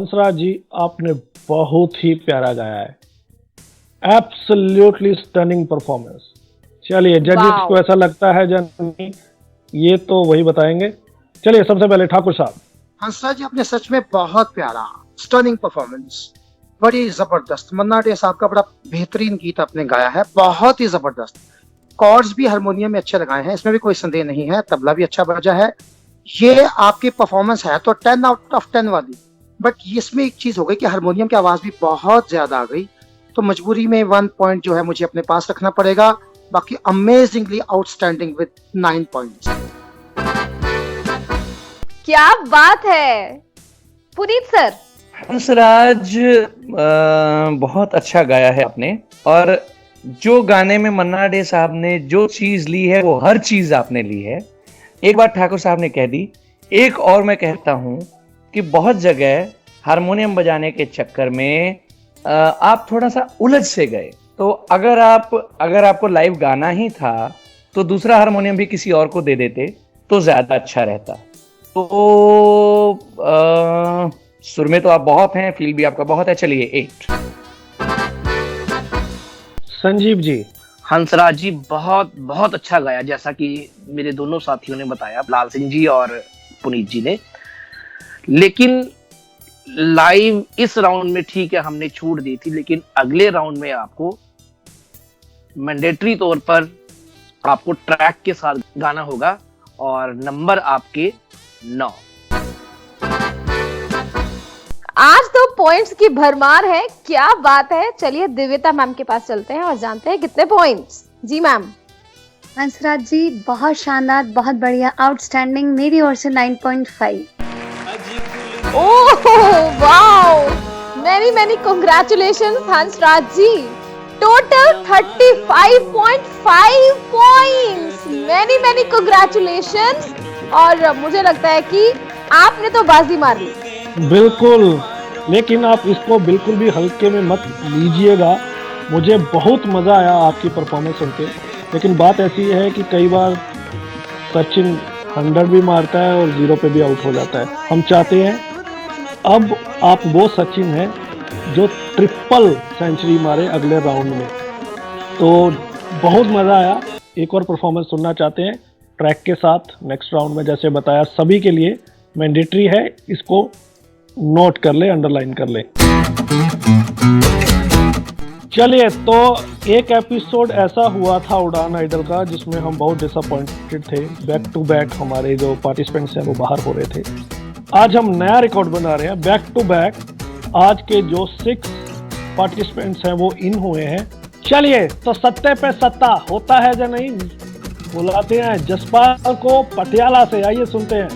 हंसराज जी, आपने बहुत ही प्यारा गाया है, एब्सोल्युटली स्टनिंग परफॉर्मेंस। चलिए जजेस Wow. को ऐसा लगता है या नहीं, ये तो वही बताएंगे। चलिए सबसे पहले ठाकुर साहब। हंसराज जी, आपने सच में बहुत प्यारा स्टनिंग परफॉर्मेंस, बड़ी जबरदस्त। मन्ना डे साहब का बड़ा बेहतरीन गीत आपने गाया है, बहुत ही जबरदस्त। कॉर्ड्स भी हारमोनियम में अच्छे लगाए हैं, इसमें भी कोई संदेह नहीं है। तबला भी अच्छा बजा है। ये आपकी परफॉर्मेंस है तो 10 आउट ऑफ 10 वाली, बट इसमें एक चीज हो गई कि हारमोनियम की आवाज भी बहुत ज्यादा आ गई, तो मजबूरी में 1 पॉइंट जो है मुझे अपने पास रखना पड़ेगा। बाकी अमेजिंगली आउटस्टैंडिंग विद 9 पॉइंट्स। क्या बात है पुनीत सर। हंसराज, बहुत अच्छा गाया है आपने, और जो गाने में मन्ना डे साहब ने जो चीज ली है वो हर चीज आपने ली है। एक बात ठाकुर साहब ने कह दी, एक और मैं कहता हूं कि बहुत जगह हारमोनियम बजाने के चक्कर में आप थोड़ा सा उलझ से गए। तो अगर आपको लाइव गाना ही था तो दूसरा हारमोनियम भी किसी और को दे देते तो ज्यादा अच्छा रहता। तो सुर में तो आप बहुत हैं, फील भी आपका बहुत है। चलिए 8। संजीव जी। हंसराज जी, बहुत बहुत अच्छा गाया, जैसा कि मेरे दोनों साथियों ने बताया, लाल सिंह जी और पुनीत जी ने। लेकिन लाइव इस राउंड में ठीक है हमने छूट दी थी, लेकिन अगले राउंड में आपको मैंडेटरी तौर पर आपको ट्रैक के साथ गाना होगा, और नंबर आपके 9। आज तो पॉइंट्स की भरमार है, क्या बात है। चलिए दिव्यता मैम के पास चलते हैं और जानते हैं कितने पॉइंट्स। जी मैम। हंसराज जी, बहुत शानदार, बहुत बढ़िया, आउटस्टैंडिंग। मेरी ओर से 9.5। Oh wow, many congratulations Hansraj ji. Total 35.5 points. Many congratulations. और मुझे लगता है कि आपने तो बाजी मार ली। बिल्कुल, लेकिन आप इसको बिल्कुल भी हल्के में मत लीजिएगा। मुझे बहुत मज़ा आया आपकी परफॉर्मेंस सुन के, लेकिन बात ऐसी है कि कई बार सचिन 100 भी मारता है और 0 पे भी आउट हो जाता है। हम चाहते हैं अब आप वो सचिन हैं जो ट्रिपल सेंचुरी मारे अगले राउंड में। तो बहुत मज़ा आया, एक और परफॉर्मेंस सुनना चाहते हैं ट्रैक के साथ नेक्स्ट राउंड में। जैसे बताया सभी के लिए मैंडेटरी है, इसको नोट कर ले, अंडरलाइन कर ले। चलिए, तो एक एपिसोड ऐसा हुआ था उड़ान आइडल का जिसमें हम बहुत डिसअपॉइंटेड थे। बैक टू बैक हमारे जो पार्टिसिपेंट्स हैं वो बाहर हो रहे थे। आज हम नया रिकॉर्ड बना रहे हैं, बैक टू बैक। आज के जो 6 पार्टिसिपेंट्स हैं वो इन हुए हैं। चलिए, तो सत्ते पे सत्ता होता है या नहीं, बुलाते हैं जसपाल को पटियाला से। आइए सुनते हैं।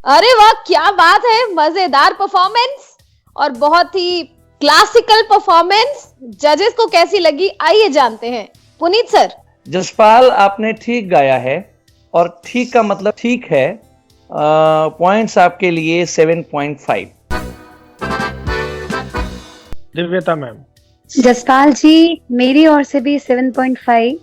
अरे वाह, क्या बात है, मजेदार परफॉर्मेंस और बहुत ही क्लासिकल परफॉर्मेंस। जजेस को कैसी लगी, आइए जानते हैं। पुनीत सर। जसपाल, आपने ठीक गाया है और ठीक का मतलब ठीक है। पॉइंट्स आपके लिए 7.5। दिव्यता मैम। जसपाल जी, मेरी ओर से भी 7.5,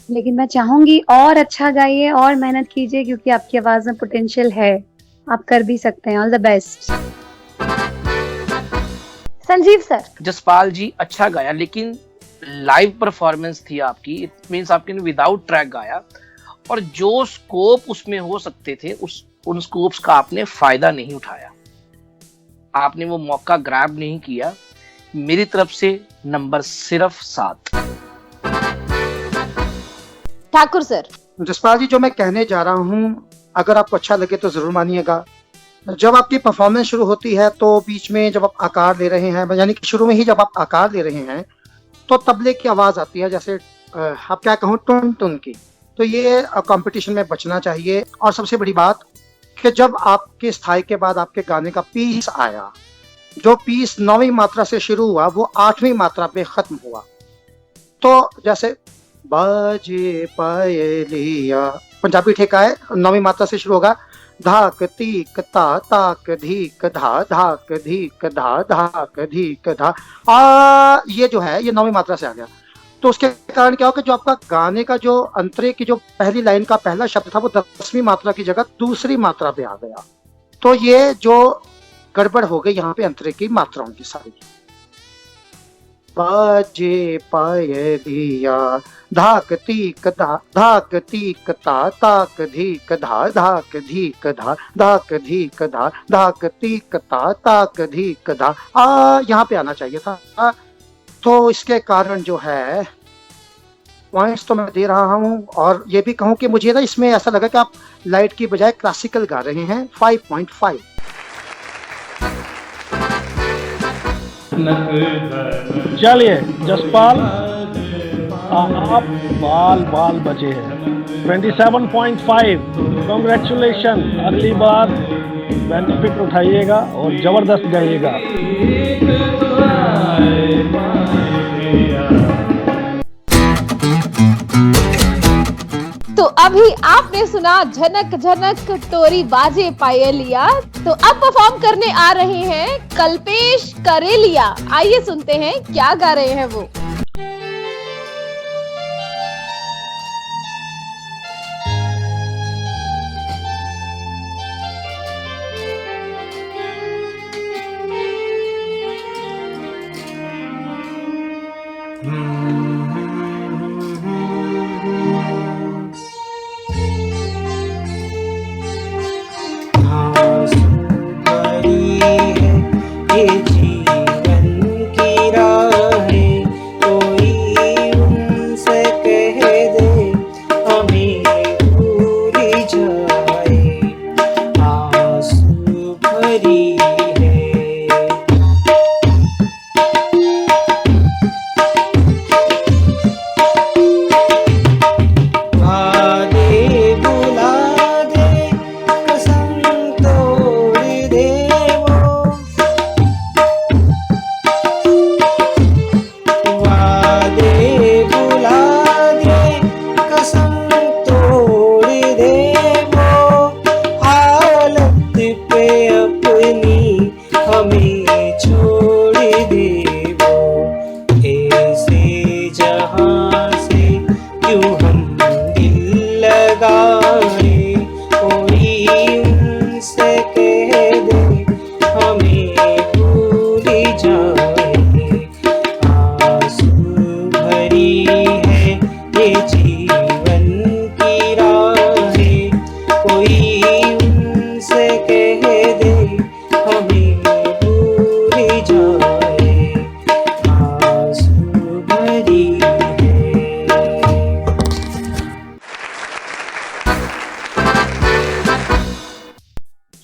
लेकिन मैं चाहूंगी और अच्छा गाइए और मेहनत कीजिए क्योंकि आपकी आवाज में पोटेंशियल है, आप कर भी सकते हैं। All the best. Sanjeev sir. Jaspal ji अच्छा गाया, लेकिन लाइव परफॉर्मेंस थी आपकी, इट मींस आपने विदाउट ट्रैक गाया और जो स्कोप उसमें हो सकते थे उन स्कोप्स का आपने फायदा नहीं उठाया, आपने वो मौका ग्रैब नहीं किया। मेरी तरफ से नंबर सिर्फ 7। ठाकुर सर। जसपाल जी, जो मैं कहने जा रहा हूँ अगर आपको अच्छा लगे तो जरूर मानिएगा। जब आपकी परफॉर्मेंस शुरू होती है तो बीच में जब आप आकार ले रहे हैं, यानी कि शुरू में ही जब आप आकार ले रहे हैं तो तबले की आवाज आती है, जैसे आप क्या कहूँ टुन टुन की, तो ये कंपटीशन में बचना चाहिए। और सबसे बड़ी बात कि जब आपके स्थाई के बाद आपके गाने का पीस आया, जो पीस 9वीं मात्रा से शुरू हुआ वो 8वीं मात्रा पे खत्म हुआ, तो जैसे बाजे पायलिया पंजाबी ठेका है, 9वीं मात्रा से शुरू होगा, धाक तीक ता ताक धीक धा धाक धीक धा धाक धीक धा। ये जो है ये 9वीं मात्रा से आ गया, तो उसके कारण क्या होगा, जो आपका गाने का जो अंतरे की जो पहली लाइन का पहला शब्द था वो 10वीं मात्रा की जगह दूसरी मात्रा पे आ गया। तो ये जो गड़बड़ हो गई यहाँ पे अंतरे की मात्राओं की सारी। बाजे पायलिया धाक तीक धा धाक तीक ता ताक धीक धा धाक धीक धा धाक धीक धा धाक तीक ता ताक धीक धा। यहाँ पे आना चाहिए था। तो इसके कारण जो है पॉइंट्स तो मैं दे रहा हूँ, और ये भी कहूँ कि मुझे ना इसमें ऐसा लगा कि आप लाइट की बजाय क्लासिकल गा रहे हैं। 5.5। चलिए जसपाल, आप बाल बचे हैं। 27.5। कांग्रेचुलेशन, अगली बार बेनिफिट उठाइएगा और जबरदस्त गाइएगा। तो अभी आपने सुना झनक झनक तोरी बाजे पायलिया। तो अब परफॉर्म करने आ रहे हैं कल्पेश करेलिया। आइए सुनते हैं क्या गा रहे हैं वो। ये जीवन की राहें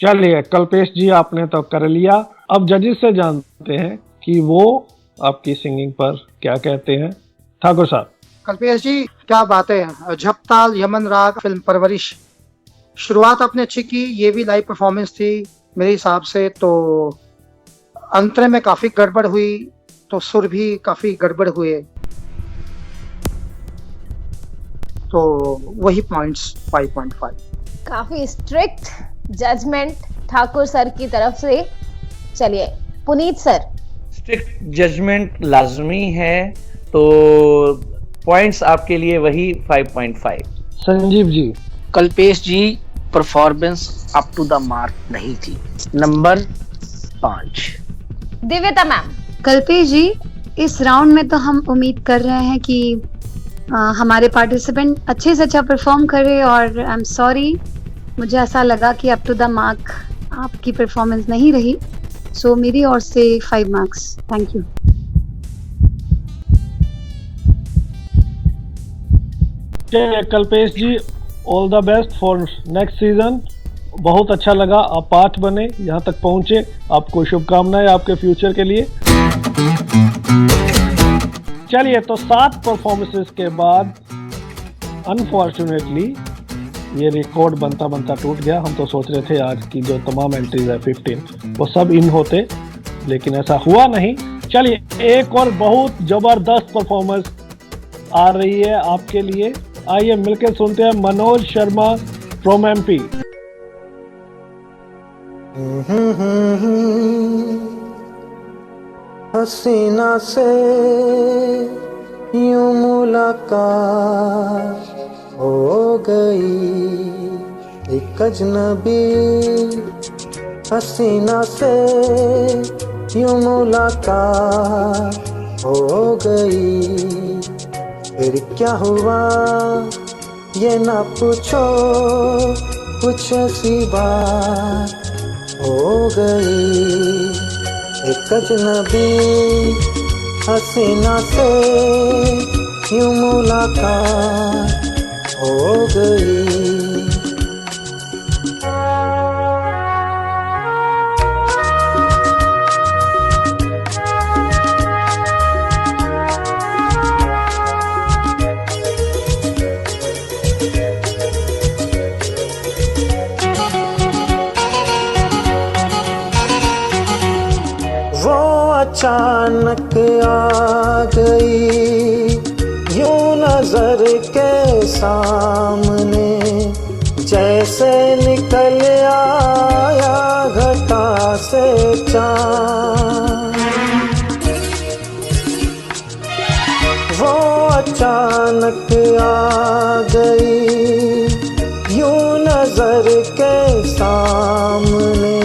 चलिए कल्पेश जी, आपने तो कर लिया। अब जजेस से जानते हैं कि वो आपकी सिंगिंग पर क्या कहते हैं। ठाकुर साहब। कल्पेश जी, क्या बात है, झपताल, यमन राग, फिल्म परवरिश, शुरुआत आपने अच्छी की, ये भी लाइव परफॉर्मेंस थी मेरे हिसाब से। तो अंतरे में काफी गड़बड़ हुई, तो सुर भी काफी गड़बड़ हुए, तो वही पॉइंट्स 5.5। काफी स्ट्रिक्ट जजमेंट ठाकुर सर की तरफ से। चलिए पुनीत सर। स्ट्रिक्ट जजमेंट लाजमी है, तो पॉइंट्स आपके लिए वही 5.5। Sanjeev ji. Kalpesh ji, performance up to the mark नहीं थी, नंबर 5। दिव्यता मैम। कल्पेश जी, इस राउंड में तो हम उम्मीद कर रहे हैं कि हमारे पार्टिसिपेंट अच्छे से अच्छा परफॉर्म करे, और आई एम सॉरी, मुझे ऐसा लगा कि अप टू द मार्क आपकी परफॉर्मेंस नहीं रही, सो मेरी ओर से 5 marks. Thank you. Kalpesh ji, all the best for next season. बहुत अच्छा लगा आप पार्ट बने, यहाँ तक पहुंचे, आपको शुभकामनाएं आपके फ्यूचर के लिए। चलिए, तो 7 परफॉर्मेंसेस के बाद अनफॉर्चुनेटली ये रिकॉर्ड बनता बनता टूट गया। हम तो सोच रहे थे आज की जो तमाम एंट्रीज है 15 वो सब इन होते, लेकिन ऐसा हुआ नहीं। चलिए, एक और बहुत जबरदस्त परफॉर्मेंस आ रही है आपके लिए। आइए मिलकर सुनते हैं मनोज शर्मा फ्रॉम एमपी। हसीना से यूं मुलाकात हो गई, एक अजनबी हसीना से यूं मुलाकात हो गई। फिर क्या हुआ ये ना पूछो, कुछ ऐसी बात हो गई। एक अजनबी हसीना से यूं मुलाकात हो गई। अचानक आ गई यूं नजर के सामने, जैसे निकल आया घटा से चाँद। वो अचानक आ गई यूं नजर के सामने,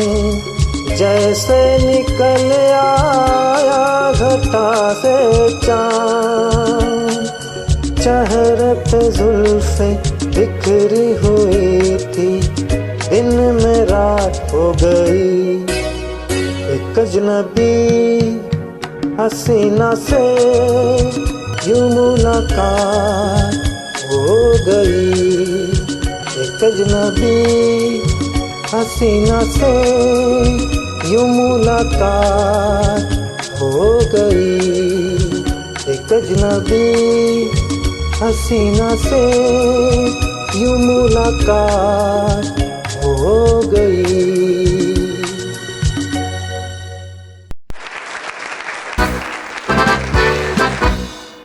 जैसे निकल आया घटा से चाँद। चेहरे पे जुल्फे बिखरी हुई थी, दिन में रात हो गई। एक अजनबी हसीना से यूं मुलाकात हो गई। एक अजनबी हसीना से यूं मुलाकात हो गई। एक अजनबी हसीना से यूं मुलाकात हो गई।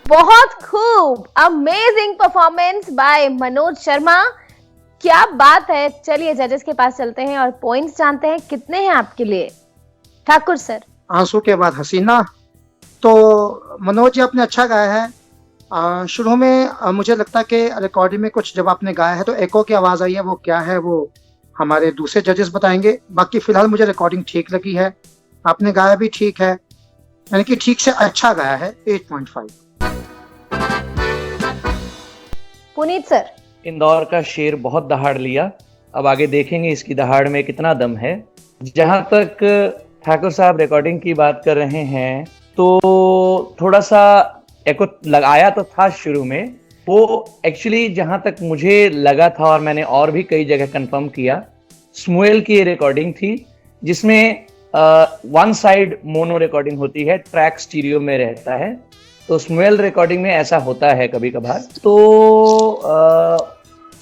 बहुत खूब, amazing performance by Manoj Sharma. क्या बात है। चलिए जजेस के पास चलते हैं और पॉइंट्स जानते हैं कितने हैं आपके लिए। ठाकुर सर। आंसू के बाद हसीना, तो मनोज जी आपने अच्छा गाया है। शुरू में मुझे लगता है कि रिकॉर्डिंग में कुछ जब आपने गाया है तो एको की आवाज़ आई है, वो क्या है वो हमारे दूसरे जजेस बताएंगे। बाकी फिलहाल मुझे रिकॉर्डिंग ठीक लगी है, आपने गाया भी ठीक है, यानी कि ठीक से अच्छा गाया है। 8.5। पुनीत सर। इंदौर का शेर बहुत दहाड़ लिया, अब आगे देखेंगे इसकी दहाड़ में कितना दम है। जहां तक ठाकुर साहब रिकॉर्डिंग की बात कर रहे हैं, तो थोड़ा सा एको लगाया तो था शुरू में, वो एक्चुअली जहां तक मुझे लगा था और मैंने और भी कई जगह कंफर्म किया स्मुएल की ये रिकॉर्डिंग थी जिसमें वन साइड मोनो रिकॉर्डिंग होती है, ट्रैक स्टीरियो में रहता है। तो स्मुएल रिकॉर्डिंग में ऐसा होता है कभी कभार। तो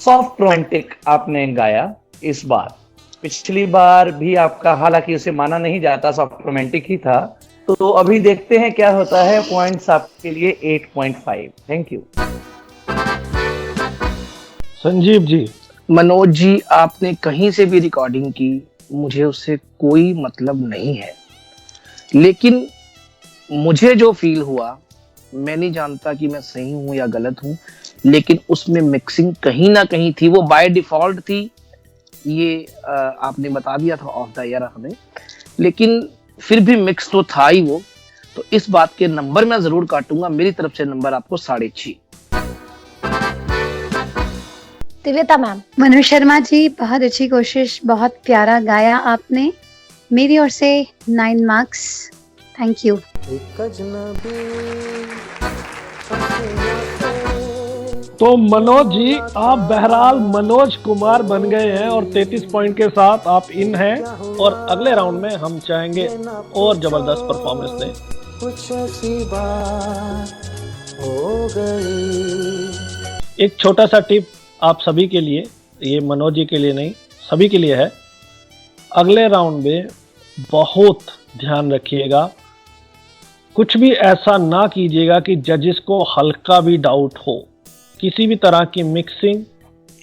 सॉफ्ट रोमांटिक आपने गाया इस बार, पिछली बार भी आपका हालांकि उसे माना नहीं जाता, सॉफ्ट रोमांटिक ही था। तो अभी देखते हैं क्या होता है। पॉइंट्स आपके लिए 8.5। Thank you. संजीव जी। मनोज जी, आपने कहीं से भी रिकॉर्डिंग की, मुझे उससे कोई मतलब नहीं है, लेकिन मुझे जो फील हुआ, मैं नहीं जानता कि मैं सही हूं या गलत हूं, लेकिन उसमें मिक्सिंग कहीं ना कहीं थी। वो बाय डिफॉल्ट थी, ये आपने बता दिया था ऑफ द एयर हमें, लेकिन फिर भी मिक्स तो था ही वो। तो इस बात के नंबर मैं जरूर काटूंगा। मेरी तरफ से नंबर आपको 6.5। दिव्यता मैम। मनोज शर्मा जी, बहुत अच्छी कोशिश, बहुत प्यारा गाया आपने। मेरी ओर से 9 मार्क्स। Thank you. तो मनोज जी, आप बहरहाल मनोज कुमार बन गए हैं और 33 पॉइंट के साथ आप इन हैं। और अगले राउंड में हम चाहेंगे और जबरदस्त परफॉर्मेंस दें। कुछ ऐसी बात हो गई। एक छोटा सा टिप आप सभी के लिए, ये मनोज जी के लिए नहीं, सभी के लिए है। अगले राउंड में बहुत ध्यान रखिएगा, कुछ भी ऐसा ना कीजिएगा कि जजेस को हल्का भी डाउट हो। किसी भी तरह की मिक्सिंग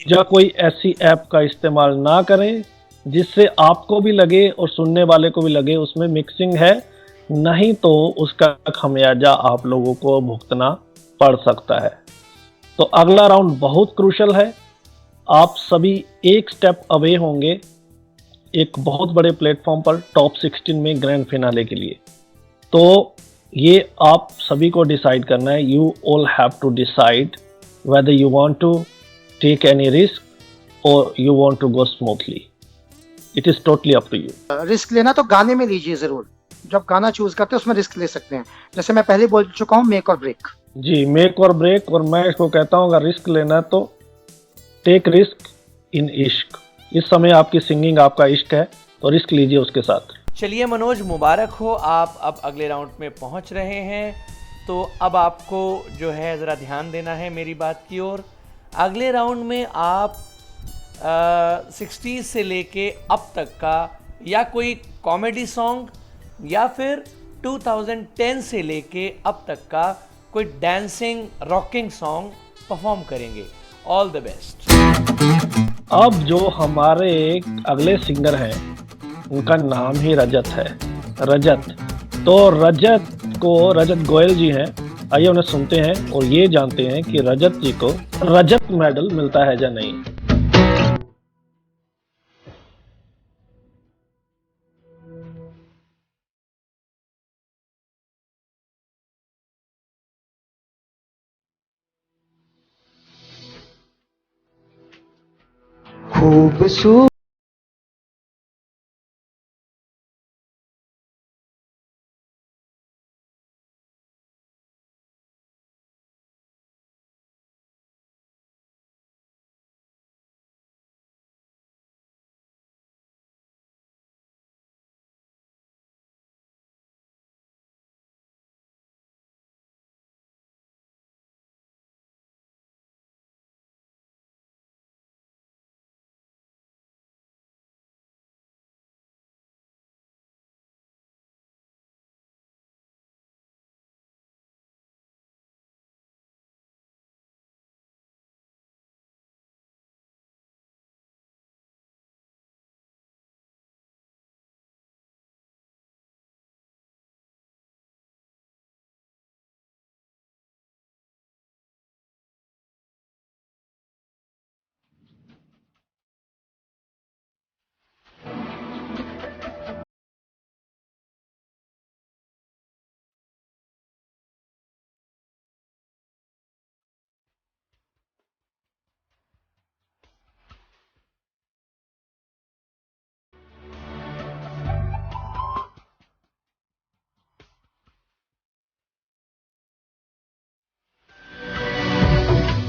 या कोई ऐसी ऐप का इस्तेमाल ना करें जिससे आपको भी लगे और सुनने वाले को भी लगे उसमें मिक्सिंग है, नहीं तो उसका खमियाजा आप लोगों को भुगतना पड़ सकता है। तो अगला राउंड बहुत क्रूशल है। आप सभी एक स्टेप अवे होंगे एक बहुत बड़े प्लेटफॉर्म पर, टॉप 16 में ग्रैंड फिनाले के लिए। तो ये आप सभी को डिसाइड करना है। You all have to decide whether you want to take any risk or you want to go smoothly. It is totally up to you. Risk लेना तो गाने में लीजिए जरूर। जब गाना चूज करते हैं उसमें रिस्क ले सकते हैं। जैसे मैं पहले बोल चुका हूँ, मेक और ब्रेक। जी, मेक और ब्रेक। और मैं इसको कहता हूँ अगर रिस्क लेना है तो टेक रिस्क इन इश्क। इस समय आपकी सिंगिंग आपका इश्क है, तो रिस्क लीजिए उसके साथ। चलिए मनोज, मुबारक हो, आप अब अगले राउंड में पहुंच रहे हैं। तो अब आपको जो है ज़रा ध्यान देना है मेरी बात की ओर। अगले राउंड में आप 60s से लेके अब तक का या कोई कॉमेडी सॉन्ग या फिर 2010 से लेके अब तक का कोई डांसिंग रॉकिंग सॉन्ग परफॉर्म करेंगे। All the best. अब जो हमारे अगले सिंगर हैं उनका नाम ही रजत है, रजत। तो रजत गोयल जी हैं। आइए उन्हें सुनते हैं और ये जानते हैं कि रजत जी को रजत मेडल मिलता है या नहीं। खूबसूरत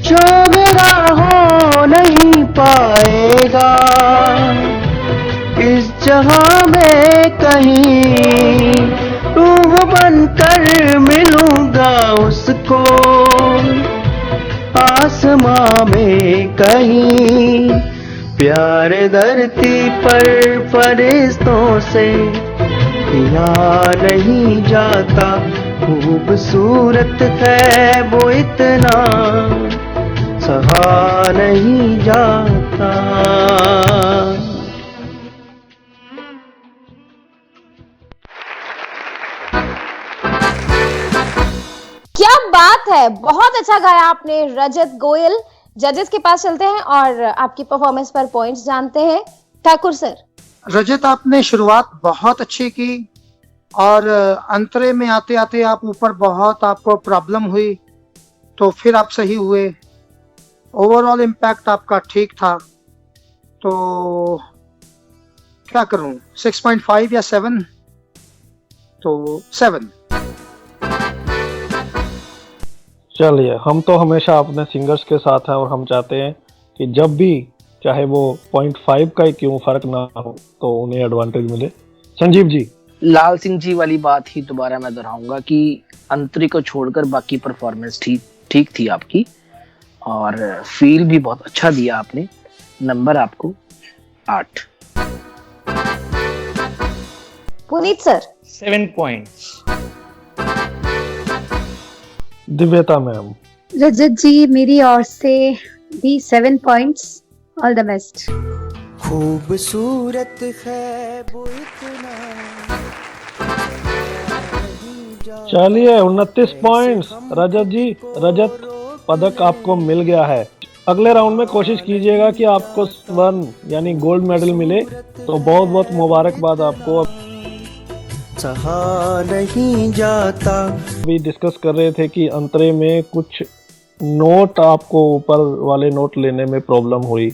जो मेरा हो नहीं पाएगा, जहां में कहीं रूह बनकर मिलूंगा उसको, आसमां में कहीं प्यार धरती पर फरिश्तों से किया नहीं जाता, खूबसूरत है वो इतना सहा नहीं जाता। क्या बात है, बहुत अच्छा गाया आपने रजत गोयल। जजेस के पास चलते हैं और आपकी परफॉर्मेंस पर पॉइंट्स जानते हैं। ठाकुर सर। रजत, आपने शुरुआत बहुत अच्छी की और अंतरे में आते आते आप ऊपर बहुत आपको प्रॉब्लम हुई, तो फिर आप सही हुए। ओवरऑल इम्पैक्ट आपका ठीक था। तो क्या करूं, 6.5 या 7? तो 7। चलिए, हम तो हमेशा अपने सिंगर्स के साथ हैं और हम चाहते हैं कि जब भी चाहे वो 0.5 का ही क्यों फर्क ना हो तो उन्हें एडवांटेज मिले। संजीव जी। लाल सिंह जी वाली बात ही दोबारा मैं दोहराऊंगा कि अंतरी को छोड़कर बाकी परफॉर्मेंस ठीक थी आपकी और फील भी बहुत अच्छा दिया आपने। नंबर आपको 8। पुनीत सर। 7 पॉइंट्स। दिव्यता मैम। रजत जी, मेरी ओर से भी 7 पॉइंट्स। All the best. खूबसूरत है वो इतना। चलिए, 29 पॉइंट्स। रजत जी, रजत पदक आपको मिल गया है। अगले राउंड में कोशिश कीजिएगा कि आपको स्वर्ण यानी गोल्ड मेडल मिले, तो बहुत बहुत मुबारकबाद आपको। सहा नहीं जाता। अभी डिस्कस कर रहे थे कि अंतरे में कुछ नोट आपको ऊपर वाले नोट लेने में प्रॉब्लम हुई।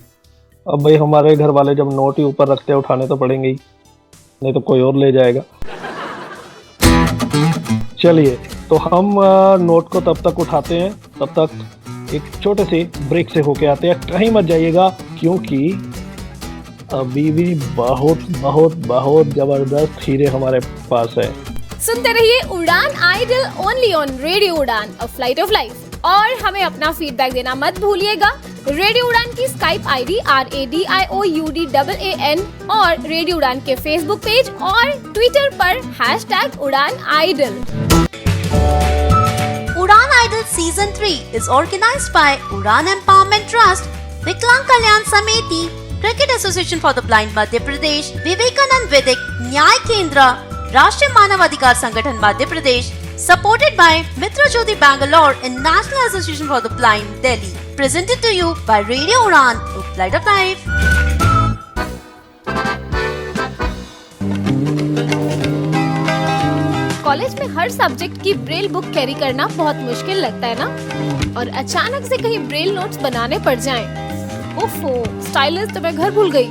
अब भाई हमारे घर वाले जब नोट ही ऊपर रखते हैं, उठाने तो पड़ेंगे ही, नहीं तो कोई और ले जाएगा। चलिए, तो हम नोट को तब तक उठाते हैं, तब तक एक छोटे से ब्रेक से होके आते हैं। कहीं मत जाइएगा, क्योंकि अभी भी बहुत बहुत बहुत जबरदस्त हीरे हमारे पास है। सुनते रहिए उड़ान idol only on radio Udaan, a flight of life. और हमें अपना फीडबैक देना मत भूलिएगा। रेडियो उड़ान की स्काइप आईडी RADIOUDAAN और रेडियो उड़ान के फेसबुक पेज और ट्विटर पर #उड़ान-आइडल। Udan Idol Season 3 is organized by Udan Empowerment Trust, Viklang Kalyan Samiti, Cricket Association for the Blind Madhya Pradesh, Vivekanand Vedic न्याय केंद्र, राष्ट्रीय मानव अधिकार संगठन Madhya Pradesh, supported by Mitra Jyoti Bangalore and National Association for the Blind Delhi. Presented to you by Radio Udan, a flight of life. College में हर subject की Braille book carry करना बहुत मुश्किल लगता है ना, और अचानक से कहीं ब्रेल नोट्स बनाने पड़ जाएं। ओफो, स्टाइलस तो मैं घर भूल गई।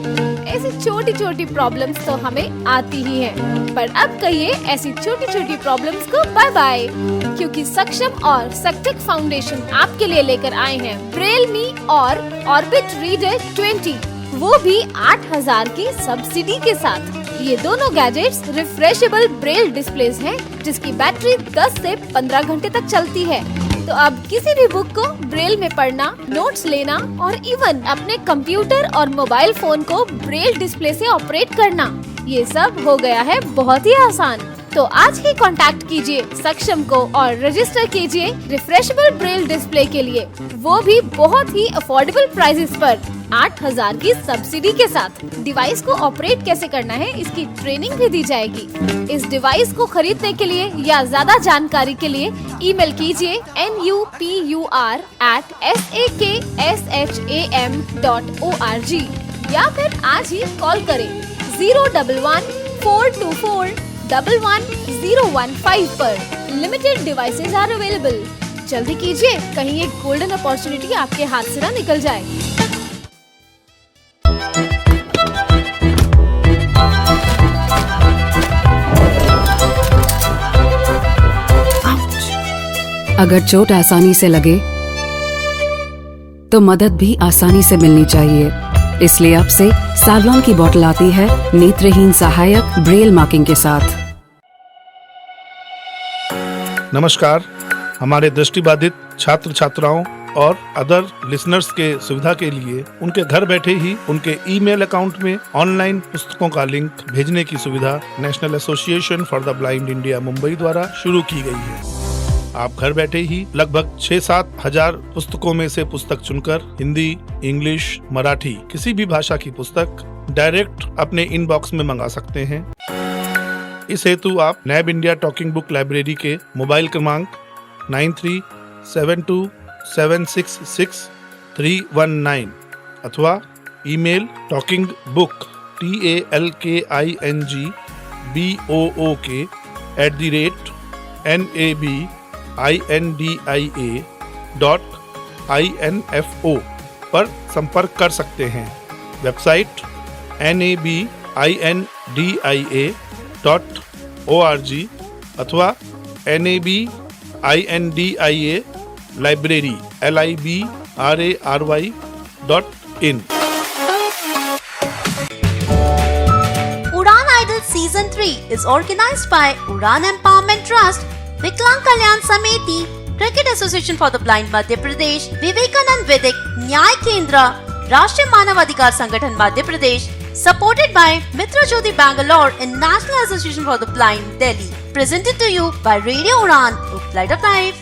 ऐसी छोटी छोटी प्रॉब्लम्स तो हमें आती ही हैं। पर अब कहिए ऐसी छोटी छोटी प्रॉब्लम्स को बाय बाय, क्योंकि सक्षम और सक्टेक फाउंडेशन आपके लिए लेकर आए हैं ब्रेल मी और ऑर्बिट रीडर 20, वो भी 8000 की सब्सिडी के साथ। ये दोनों गैजेट्स रिफ्रेशेबल ब्रेल डिस्प्लेस हैं, जिसकी बैटरी 10 से 15 घंटे तक चलती है। तो अब किसी भी बुक को ब्रेल में पढ़ना, नोट्स लेना और इवन अपने कंप्यूटर और मोबाइल फोन को ब्रेल डिस्प्ले से ऑपरेट करना, ये सब हो गया है बहुत ही आसान। तो आज ही कांटेक्ट कीजिए सक्षम को और रजिस्टर कीजिए रिफ्रेशेबल ब्रेल डिस्प्ले के लिए, वो भी बहुत ही अफोर्डेबल प्राइसेस पर 8000 की सब्सिडी के साथ। डिवाइस को ऑपरेट कैसे करना है, इसकी ट्रेनिंग भी दी जाएगी। इस डिवाइस को खरीदने के लिए या ज्यादा जानकारी के लिए ईमेल कीजिए nupur@saksam.org या फिर आज ही कॉल करें 011-424-11015 पर। Limited devices are available. जल्दी कीजिए, कहीं एक गोल्डन अपॉर्चुनिटी आपके हाथ से ना निकल जाए। अगर चोट आसानी से लगे तो मदद भी आसानी से मिलनी चाहिए। इसलिए अब से सैवलॉन की बोतल आती है नेत्रहीन सहायक ब्रेल मार्किंग के साथ। नमस्कार। हमारे दृष्टिबाधित छात्र छात्राओं और अदर लिसनर्स के सुविधा के लिए उनके घर बैठे ही उनके ईमेल अकाउंट में ऑनलाइन पुस्तकों का लिंक भेजने की सुविधा national association for the blind India Mumbai द्वारा शुरू की गई है। आप घर बैठे ही लगभग 6-7 हजार पुस्तकों में से पुस्तक चुनकर हिंदी, इंग्लिश, मराठी किसी भी भाषा की पुस्तक डायरेक्ट अपने इनबॉक्स में मंगा सकते हैं। इस हेतु आप नैब इंडिया टॉकिंग बुक लाइब्रेरी के मोबाइल क्रमांक 9372766319 अथवा ईमेल talkingbook@nabindia.info पर संपर्क कर सकते हैं। वेबसाइट nabindia.org अथवा nabindia library library.in। Udan Idol Season 3 is organized by Udan Empowerment Trust, Viklang Kalyan Samiti, Cricket Association for the Blind Madhya Pradesh, Vivekanand Vedic Nyay Kendra, Rashtriya Manav Adhikar Sangathan Madhya Pradesh, supported by Mitra Jyoti Bangalore and National Association for the Blind Delhi. Presented to you by Radio Udan, Light of Life.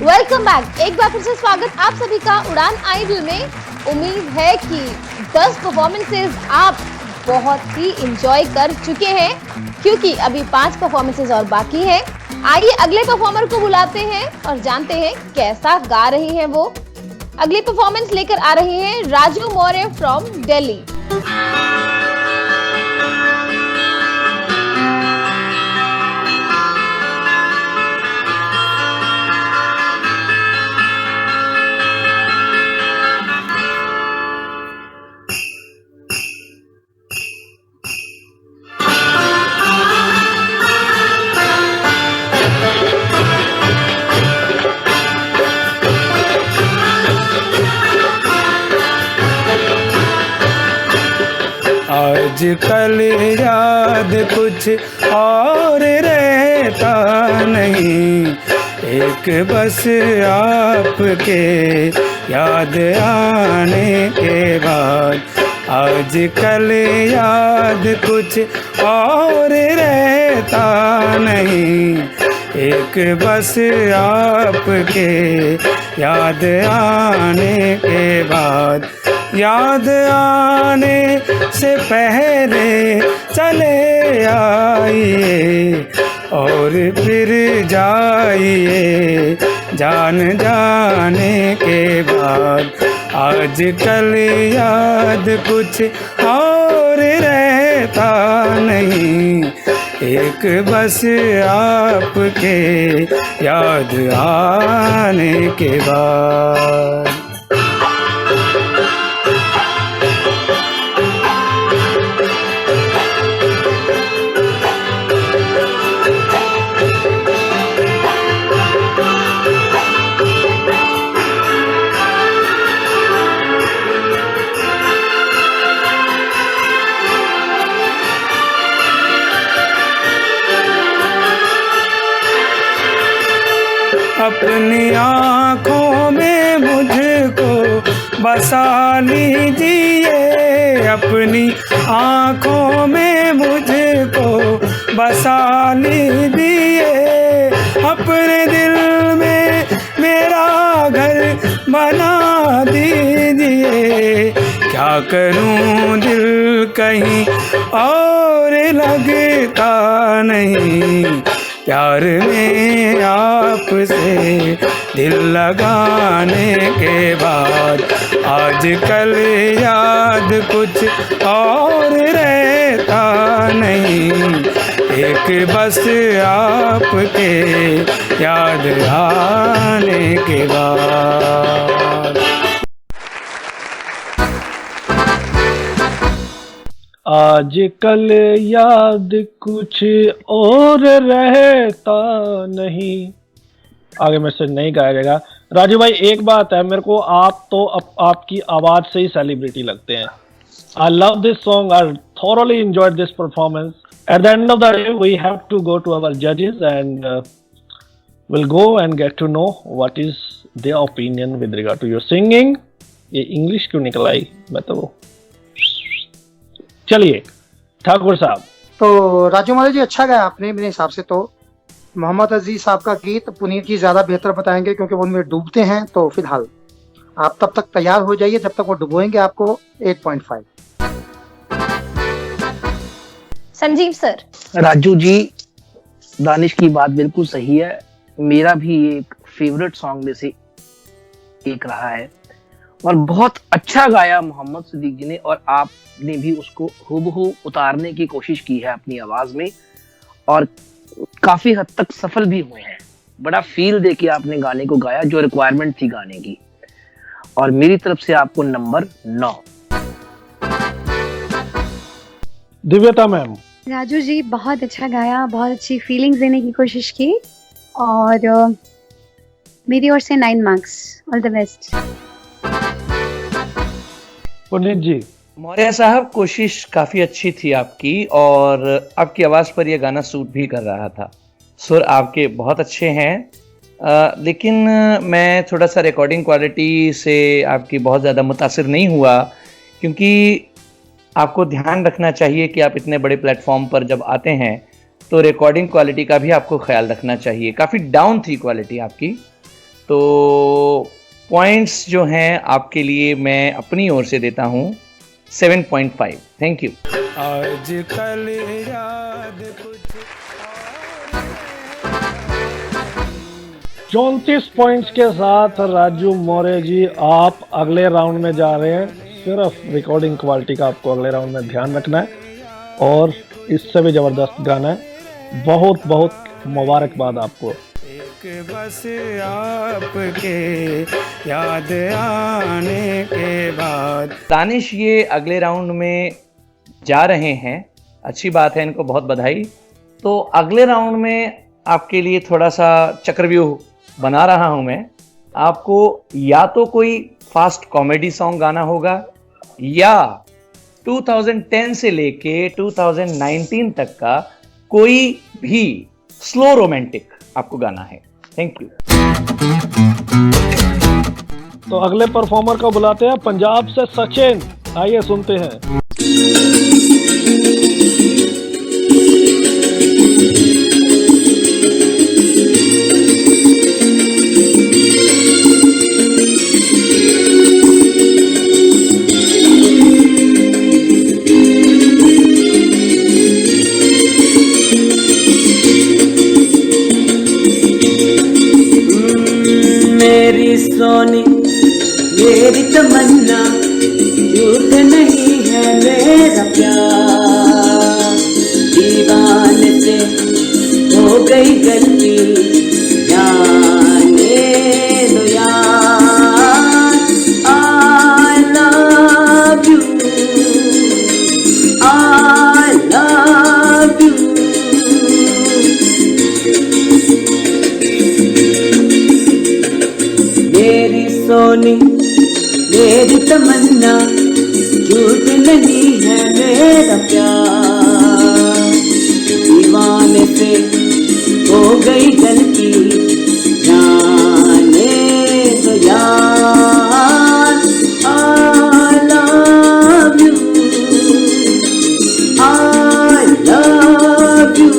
Welcome back. एक बार फिर से स्वागत आप सभी का Udan idol में। उम्मीद है कि 10 परफॉर्मेंसेस आप बहुत ही एंजॉय कर चुके हैं, क्योंकि अभी 5 परफॉर्मेंसेस और बाकी हैं। आइए अगले परफॉर्मर को बुलाते हैं और जानते हैं कैसा गा रही हैं वो। अगली परफॉर्मेंस लेकर आ रही हैं राजू मौर्य फ्रॉम दिल्ली। आजकल याद कुछ और रहता नहीं, एक बस आपके याद आने के बाद। आजकल याद कुछ और रहता नहीं, एक बस आपके याद आने के बाद। याद आने से पहले चले आइए और फिर जाइए जान जाने के बाद। आजकल याद कुछ और रहता नहीं, एक बस आपके याद आने के बाद। अपनी आँखों में मुझको बसा लीजिए, अपनी आँखों में मुझको बसा लीजिए। अपने दिल में मेरा घर बना दीजिए। क्या करूं दिल कहीं और लगता नहीं, प्यार में आपसे दिल लगाने के बाद। आजकल याद कुछ और रहता नहीं, एक बस आपके याद आने के बाद। आजकल याद कुछ और रहता नहीं, आगे मैसेज नहीं गाया जाएगा। राजू भाई एक बात है, मेरे को आप तो आपकी आवाज से ही सेलिब्रिटी लगते हैं। I love this song. I thoroughly enjoyed this performance. At the end of the day, we have to go to our judges and we'll go and get to know what is their opinion with regard to your singing. ये English क्यों निकल आई? मैं तो चलिए ठाकुर साहब। तो राजू माली जी अच्छा गाया आपने मेरे हिसाब से। तो मोहम्मद अजीज साहब का गीत पुनीत जी ज्यादा बेहतर बताएंगे क्योंकि वो उनमें डूबते हैं। तो फिलहाल आप तब तक तैयार हो जाइए, जब तक वो डुबोएंगे आपको 8.5। संजीव सर। राजू जी, दानिश की बात बिल्कुल सही है। मेरा भी एक फेवरेट सॉन्ग में से एक रहा है और बहुत अच्छा गाया मोहम्मद सिद्दीक जी ने, और आपने भी उसको हूबहू उतारने की कोशिश की है अपनी आवाज में और काफी हद तक सफल भी हुए हैं। बड़ा फील दे के आपने गाने को गाया जो रिक्वायरमेंट थी गाने की। और मेरी तरफ से आपको नंबर 9। दिव्यता मैम। राजू जी बहुत अच्छा गाया, बहुत अच्छी फीलिंग्स देने की कोशिश की और मेरी ओर से 9 marks. All the best. Puneet ji. Maurya साहब, कोशिश काफी अच्छी थी आपकी और आपकी आवाज पर यह गाना सूट भी कर रहा था। सुर आपके बहुत अच्छे हैं, लेकिन मैं थोड़ा सा रिकॉर्डिंग क्वालिटी से आपकी बहुत ज़्यादा मुतासिर नहीं हुआ, क्योंकि आपको ध्यान रखना चाहिए कि आप इतने बड़े प्लेटफॉर्म पर जब आते हैं तो रिकॉर्डिंग क्वालिटी का भी आपको ख्याल रखना चाहिए। काफ़ी डाउन थी क्वालिटी आपकी। तो पॉइंट्स जो हैं आपके लिए मैं अपनी ओर से देता हूँ 7.5। Thank you. आजकल याद कुछ 34 पॉइंट्स के साथ राजू मौर्य जी आप अगले राउंड में जा रहे हैं। सिर्फ रिकॉर्डिंग क्वालिटी का आपको अगले राउंड में ध्यान रखना है और इससे भी जबरदस्त गाना है। बहुत बहुत मुबारकबाद आपको। एक बस आपके याद आने के बाद। दानिश ये अगले राउंड में जा रहे हैं, अच्छी बात है, इनको बहुत बधाई। तो अगले राउंड में आपके लिए थोड़ा सा चक्रव्यूह बना रहा हूं मैं। आपको या तो कोई फास्ट कॉमेडी सॉन्ग गाना होगा या 2010 से लेके 2019 तक का कोई भी स्लो रोमांटिक आपको गाना है। Thank you. तो अगले परफॉर्मर को बुलाते हैं, पंजाब से सचिन। आइए सुनते हैं। मेरी सोनी मेरी तमन्ना, झूठ नहीं है मेरा प्यार। दीवाने से हो गई गलती, जाने दो यार। I love you, I love you। मेरी सोनी मेरी तमन्ना, झूठ नहीं है मेरा प्यार। दीवाने से हो गई गलती, जाने दो यार। I love you, I love you।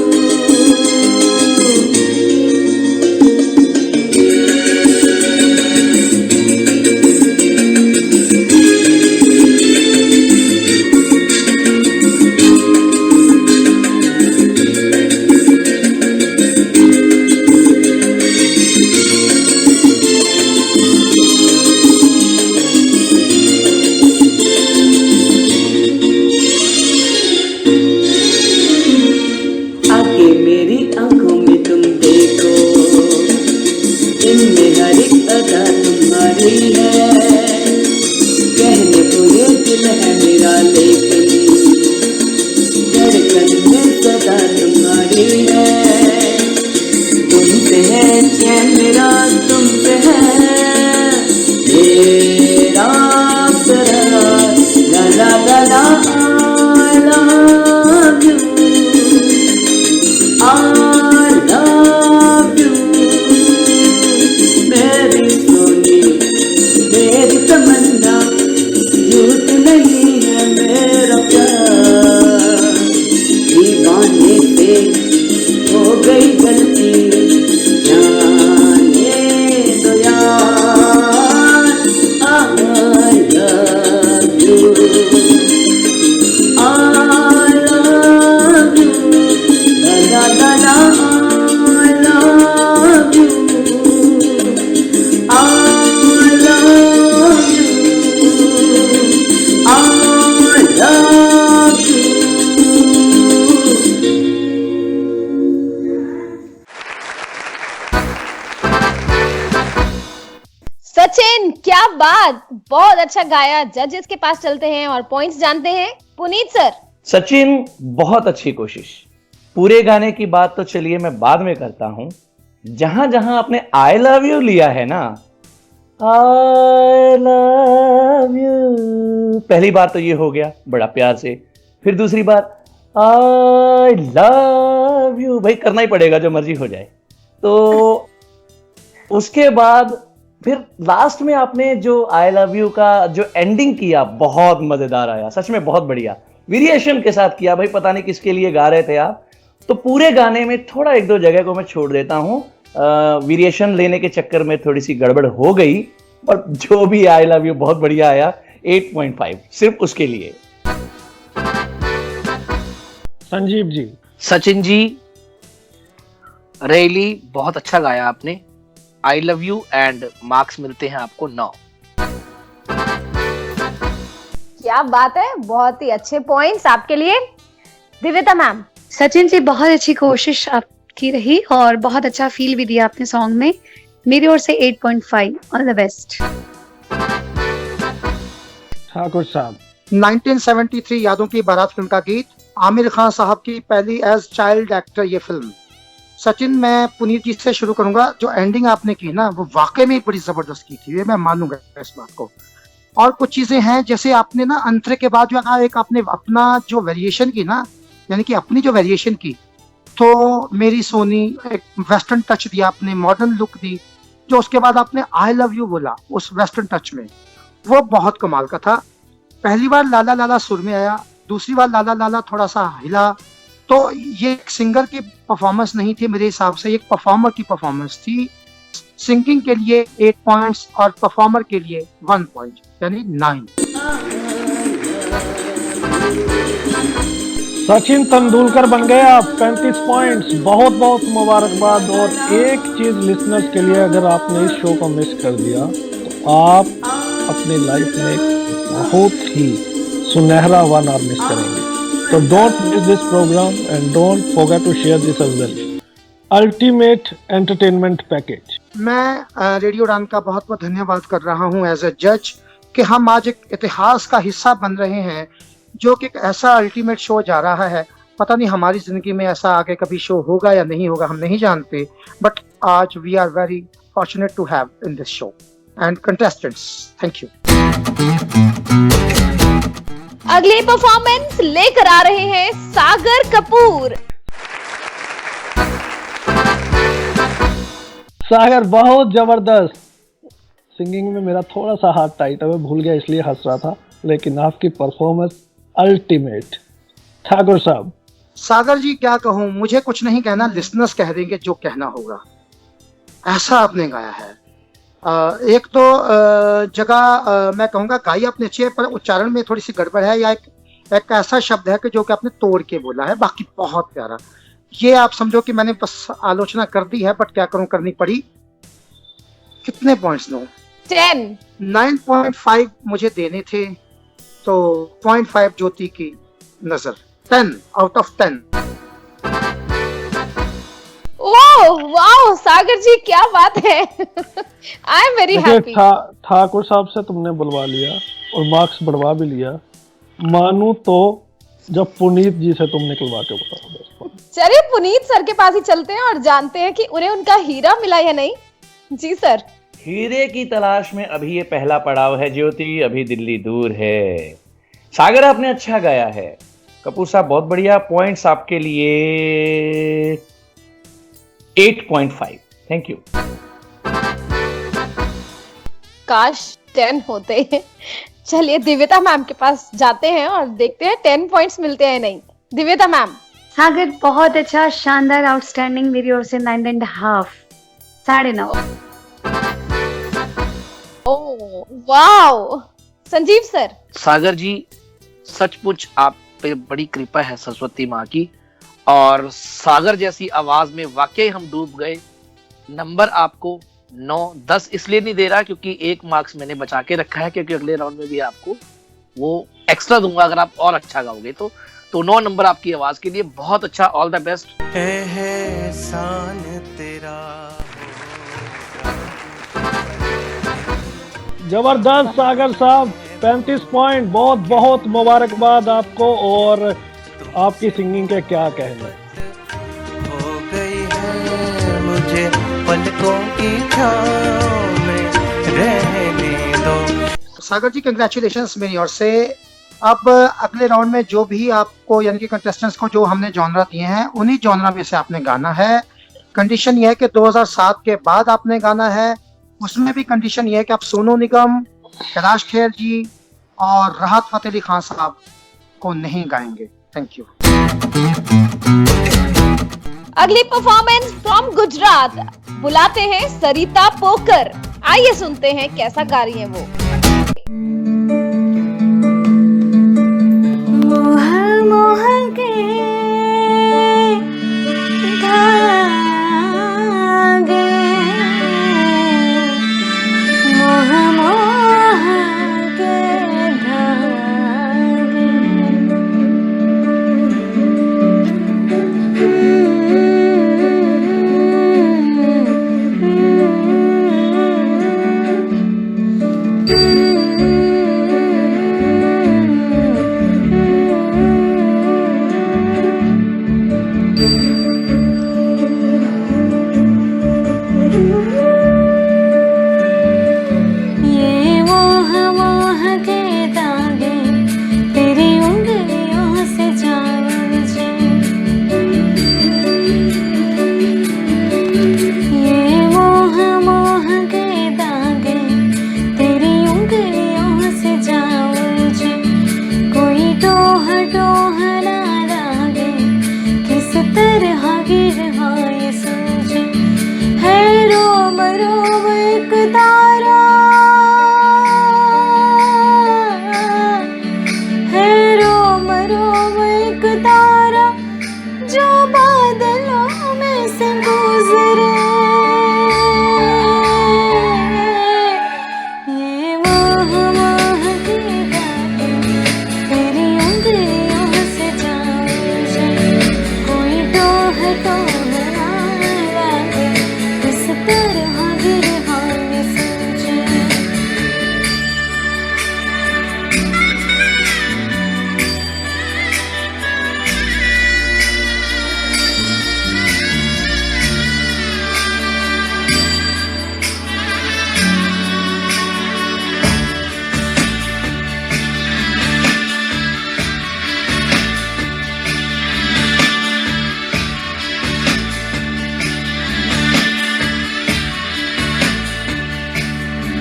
बात, बहुत अच्छा गाया। जजेस के पास चलते हैं और पॉइंट्स जानते हैं। पुनीत सर। सचिन, बहुत अच्छी कोशिश। पूरे गाने की बात तो चलिए मैं बाद में करता हूं। जहां जहां आपने आई लव यू लिया है ना, आई लव यू, पहली बार तो ये हो गया बड़ा प्यार से। फिर दूसरी बार आई लव यू, भाई करना ही पड़ेगा जो मर्जी हो जाए। तो उसके बाद फिर लास्ट में आपने जो आई लव यू का जो एंडिंग किया, बहुत मजेदार आया, सच में बहुत बढ़िया वेरिएशन के साथ किया। भाई पता नहीं किसके लिए गा रहे थे आप। तो पूरे गाने में थोड़ा एक दो जगह को मैं छोड़ देता हूं, वेरिएशन लेने के चक्कर में थोड़ी सी गड़बड़ हो गई, और जो भी आई लव यू बहुत बढ़िया आया। 8.5 सिर्फ उसके लिए। संजीव जी। सचिन जी, रियली बहुत अच्छा गाया आपने। I love you and marks मिलते हैं आपको 9। क्या बात है, बहुत ही अच्छे पॉइंट्स आपके लिए। दिव्यता मैम। सचिन जी, बहुत अच्छी कोशिश आपकी रही और बहुत अच्छा फील भी दिया आपने सॉन्ग में। मेरी ओर से 8.5। All the best. ठाकुर साहब। 1973 यादों की बारात फिल्म का गीत, आमिर खान साहब की पहली एज चाइल्ड एक्टर ये फिल्म। सचिन, मैं पुनीत जी से शुरू करूंगा। जो एंडिंग आपने की ना, वो वाकई में बड़ी जबरदस्त की थी, ये मैं मानूंगा इस बात को। और कुछ चीजें हैं, जैसे आपने ना अंतरे के बाद जो एक आपने अपना जो वेरिएशन की ना, यानी कि अपनी जो वेरिएशन की, तो मेरी सोनी, एक वेस्टर्न टच दिया आपने, मॉडर्न लुक दी। जो उसके बाद आपने आई लव यू बोला उस वेस्टर्न टच में, वो बहुत कमाल का था। पहली बार लाला लाला सुर में आया, दूसरी बार लाला लाला थोड़ा सा हिला। तो ये एक सिंगर की परफॉर्मेंस नहीं थी मेरे हिसाब से, एक परफॉर्मर की परफॉर्मेंस थी। सिंगिंग के लिए 8 पॉइंट्स और परफॉर्मर के लिए 1 पॉइंट, यानी 9। सचिन तेंदुलकर बन गए आप। 35 पॉइंट्स, बहुत बहुत मुबारकबाद। और एक चीज लिसनर्स के लिए, अगर आपने इस शो को मिस कर दिया तो आप अपनी लाइफ में बहुत ही सुनहरा 1 आवर मिस करेंगे। तो don't miss this program and don't forget to share this as well. Ultimate entertainment package. मैं रेडियो उड़ान का बहुत बहुत धन्यवाद कर रहा हूं एज ए जज कि हम आज एक इतिहास का हिस्सा बन रहे हैं, जो कि एक ऐसा अल्टीमेट शो जा रहा है। पता नहीं हमारी जिंदगी में ऐसा आगे कभी शो होगा या नहीं होगा, हम नहीं जानते, बट आज we are very fortunate to have in this show and contestants, thank you. अगली परफॉर्मेंस लेकर आ रहे हैं सागर कपूर। सागर, बहुत जबरदस्त। सिंगिंग में मेरा थोड़ा सा हाथ टाइट है, मैं भूल गया इसलिए हंस रहा था, लेकिन आपकी परफॉर्मेंस अल्टीमेट। ठाकुर साहब। सागर जी, क्या कहूं, मुझे कुछ नहीं कहना, लिसनर्स कह देंगे जो कहना होगा। ऐसा आपने गाया है। एक तो जगह मैं कहूंगा गाई आपने अच्छी है, पर उच्चारण में थोड़ी सी गड़बड़ है, या एक ऐसा शब्द है कि जो कि आपने तोड़ के बोला है। बाकी बहुत प्यारा। ये आप समझो कि मैंने बस आलोचना कर दी है, बट क्या करूं, करनी पड़ी। कितने पॉइंट्स दूं? 10। 9.5 मुझे देने थे, तो 0.5 ज्योति की नजर। 10 आउट ऑफ 10। ओह वाओ सागर जी, क्या बात है। आई एम वेरी हैप्पी। ठाकुर साहब से तुमने बुलवा लिया और मार्क्स बढ़वा भी लिया। मानू तो जब पुनीत जी से तुम निकलवा के बताओ। चलिए पुनीत सर के पास ही चलते हैं और जानते हैं कि उन्हें उनका हीरा मिला या नहीं। जी सर। हीरे की तलाश में अभी ये पहला पड़ाव है ज्योति, अभी दिल्ली दूर है। सागर, आपने अच्छा गाया है। कपूर साहब, बहुत बढ़िया। पॉइंट्स आपके लिए 8.5। Thank you. काश 10 होते हैं। चलिए दिव्यता मैम के पास जाते हैं और देखते हैं 10 पॉइंट्स मिलते हैं नहीं। दिव्यता मैम। सागर, बहुत अच्छा, शानदार, आउटस्टैंडिंग। मेरी ओर से 9.5, 9.5। Oh wow. Sanjeev sir. Sagar ji, सचमुच आप पे बड़ी कृपा है सरस्वती माँ की, और सागर जैसी आवाज में वाकई हम डूब गए। नंबर आपको 9-10 इसलिए नहीं दे रहा क्योंकि 1 मार्क्स मैंने बचा के रखा है, क्योंकि अगले राउंड में भी आपको वो एक्स्ट्रा दूंगा अगर आप और अच्छा गाओगे तो 9 नंबर आपकी आवाज के लिए। बहुत अच्छा, ऑल द बेस्ट। जबरदस्त सागर साहब, 35 पॉइंट, बहुत बहुत मुबारकबाद आपको। और आपकी सिंगिंग के क्या कहने। हो गई है मुझे पलकों की छाँव में रहने दो। सागर जी कंग्रेचुलेशंस मेरी ओर से। अब अगले राउंड में जो भी आपको यानी कि कंटेस्टेंट्स को जो हमने जॉनरा दिए हैं उन्हीं जॉनरा में से आपने गाना है। कंडीशन ये है कि 2007 के बाद आपने गाना है। उसमें भी कंडीशन ये है कि आप सोनू निगम, कैलाश खेर जी और राहत फतेह अली खान साहब को नहीं गाएंगे। Thank you. अगली परफॉर्मेंस फ्रॉम गुजरात, बुलाते हैं सरिता पोकर। आइए सुनते हैं कैसा गा रही हैं वो। मोह मोह के धागे, मोह मोह के धागे, ये मोह मोह के धागे तेरी उंगलियों से जान मुझे, ये मोह मोह के धागे तेरी उंगलियों से जान मुझे, कोई टोह टोह ना लागे किस तरह गिर ये सूझे, है रोम रोम एक तारा, है रोम रोम एक तारा जो बादलों में से गुजरे, ये मोह मोह के धागे तेरी उंगलियों से जान मुझे, कोई टोह टोह ना लागे किस तरह गिर ये सूझे।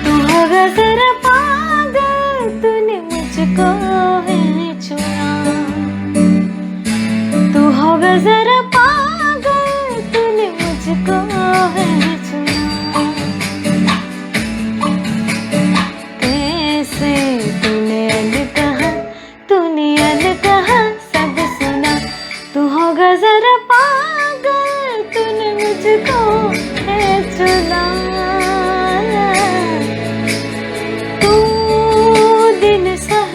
तू हो गजर पागल तूने मुझको है चुना, तू हो गजर पागल तूने मुझको है चुना, कैसे तूने अल कहा सब सुना, तू हो गजर पागल तूने मुझको है चुना, तू दिन सह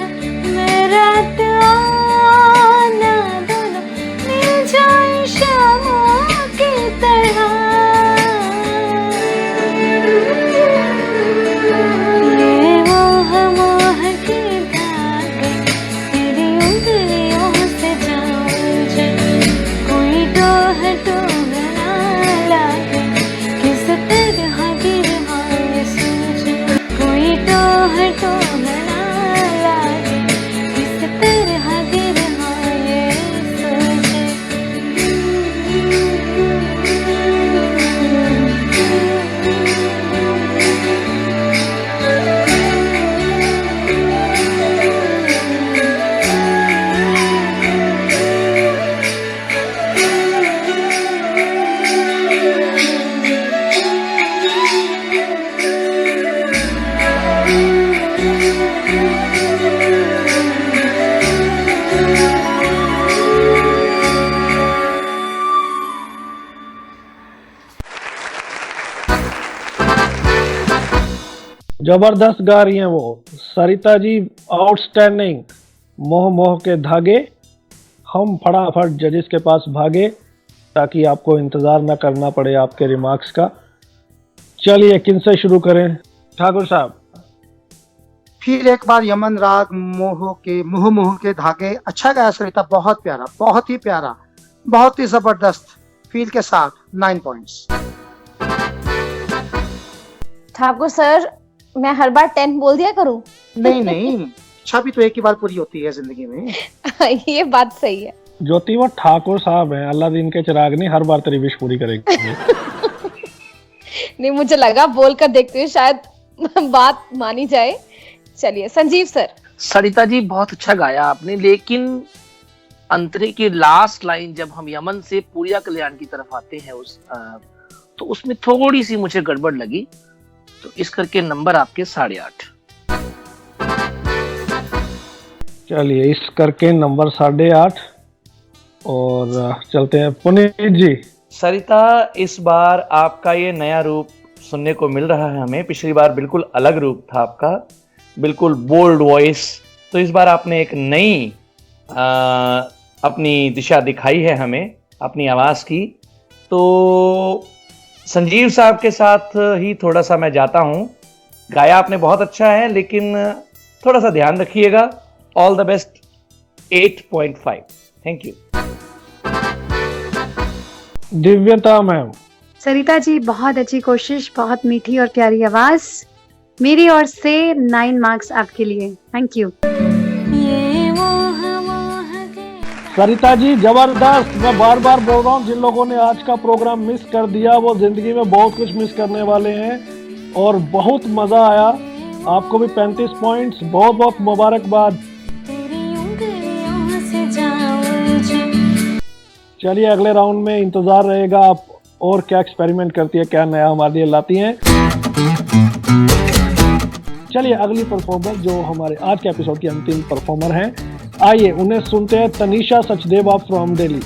मैं रात आना दोनों मिल जाए शामों की तरह, ये मोह मोह के धागे तेरी उंगलियों से जान मुझे, कोई टोह टोह ना लागे किस तरह गिर ये सूझे, कोई टोह टोह ना लागे किस तरह गिर ये सूझे। जबरदस्त गा रही हैं वो सरिता जी, आउटस्टैंडिंग। मोह मोह के धागे। हम फटाफट जजेस के पास भागे ताकि आपको इंतज़ार न करना पड़े आपके रिमार्क्स का। चलिए किन से शुरू करें ठाकुर साहब? फिर एक बार यमन राग मोह के धागे, अच्छा गाया सरिता, बहुत प्यारा, बहुत ही प्यारा, बहुत ही जबरदस्त, फील के साथ 9 पॉइंट्स। ठाकुर सर, मैं हर बार 10 बोल दिया करूं? नहीं नहीं, अच्छा भी तो एक ही बार पूरी होती है जिंदगी में। ये बात सही है। ज्योति वो ठाकुर साहब हैं, अल्लादीन के चिराग नहीं हर बार तेरी विश पूरी करेंगे। नहीं, मुझे लगा बोल कर देखते हुए शायद बात मानी जाए। चलिए संजीव सर। सरिता जी बहुत अच्छा गाया आपने, लेकिन अंतरे की लास्ट लाइन जब हम यमन से पूरिया कल्याण की तरफ आते हैं तो उसमें थोड़ी सी मुझे गड़बड़ लगी, तो इस करके नंबर आपके 8.5। चलिए इस करके नंबर 8.5 और चलते हैं पुनीत जी। सरिता, इस बार आपका ये नया रूप सुनने को मिल रहा है हमें। पिछली बार बिल्कुल अलग रूप था आपका, बिल्कुल बोल्ड वॉइस। तो इस बार आपने एक नई अपनी दिशा दिखाई है हमें अपनी आवाज़ की। तो संजीव साहब के साथ ही थोड़ा सा मैं जाता हूँ। गाया आपने बहुत अच्छा है, लेकिन थोड़ा सा ध्यान रखिएगा। All the best. 8.5। Thank you. दिव्यता मैम। सरिता जी बहुत अच्छी कोशिश, बहुत मीठी और प्यारी आवाज। मेरी ओर से 9 मार्क्स आपके लिए। Thank you. सरिता जी जबरदस्त। मैं बार बार बोल रहा हूँ, जिन लोगों ने आज का प्रोग्राम मिस कर दिया वो जिंदगी में बहुत कुछ मिस करने वाले हैं। और बहुत मजा आया। आपको भी 35 पॉइंट्स, बहुत बहुत मुबारकबाद। चलिए अगले राउंड में इंतजार रहेगा आप और क्या एक्सपेरिमेंट करती है, क्या नया हमारे लिए लाती हैं। चलिए अगली परफॉर्मर जो हमारे आज के एपिसोड की अंतिम परफॉर्मर हैं, आइए उन्हें सुनते हैं। तनीषा सचदेवा फ्रॉम दिल्ली।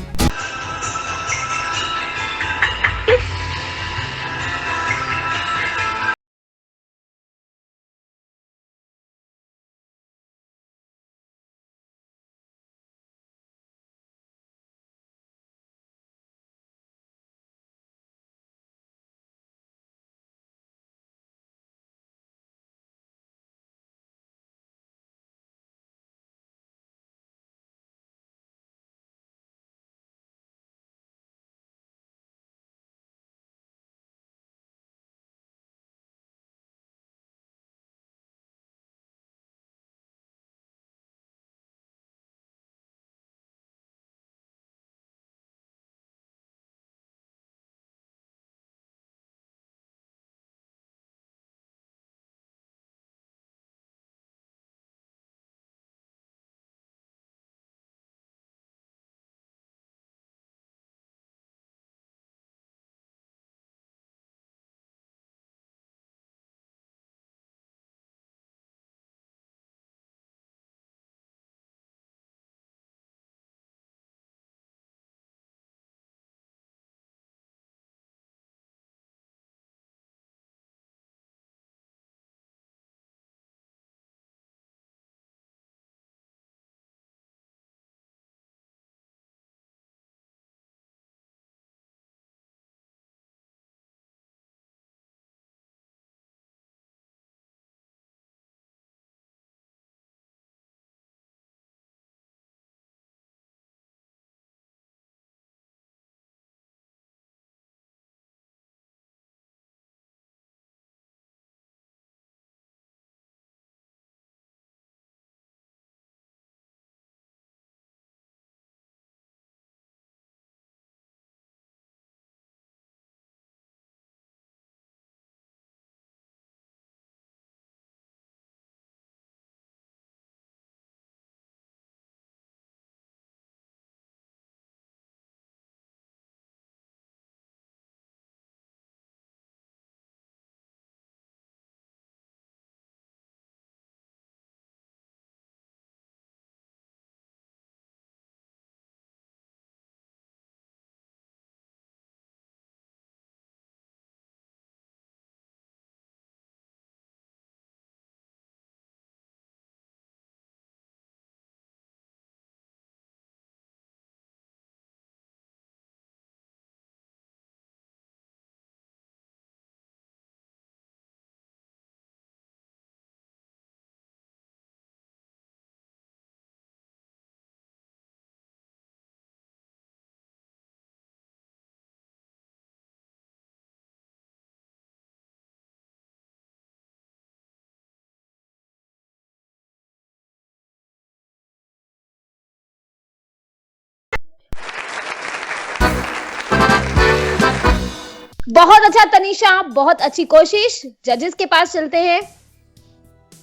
बहुत अच्छा तनीषा, बहुत अच्छी कोशिश। जजेस के पास चलते हैं।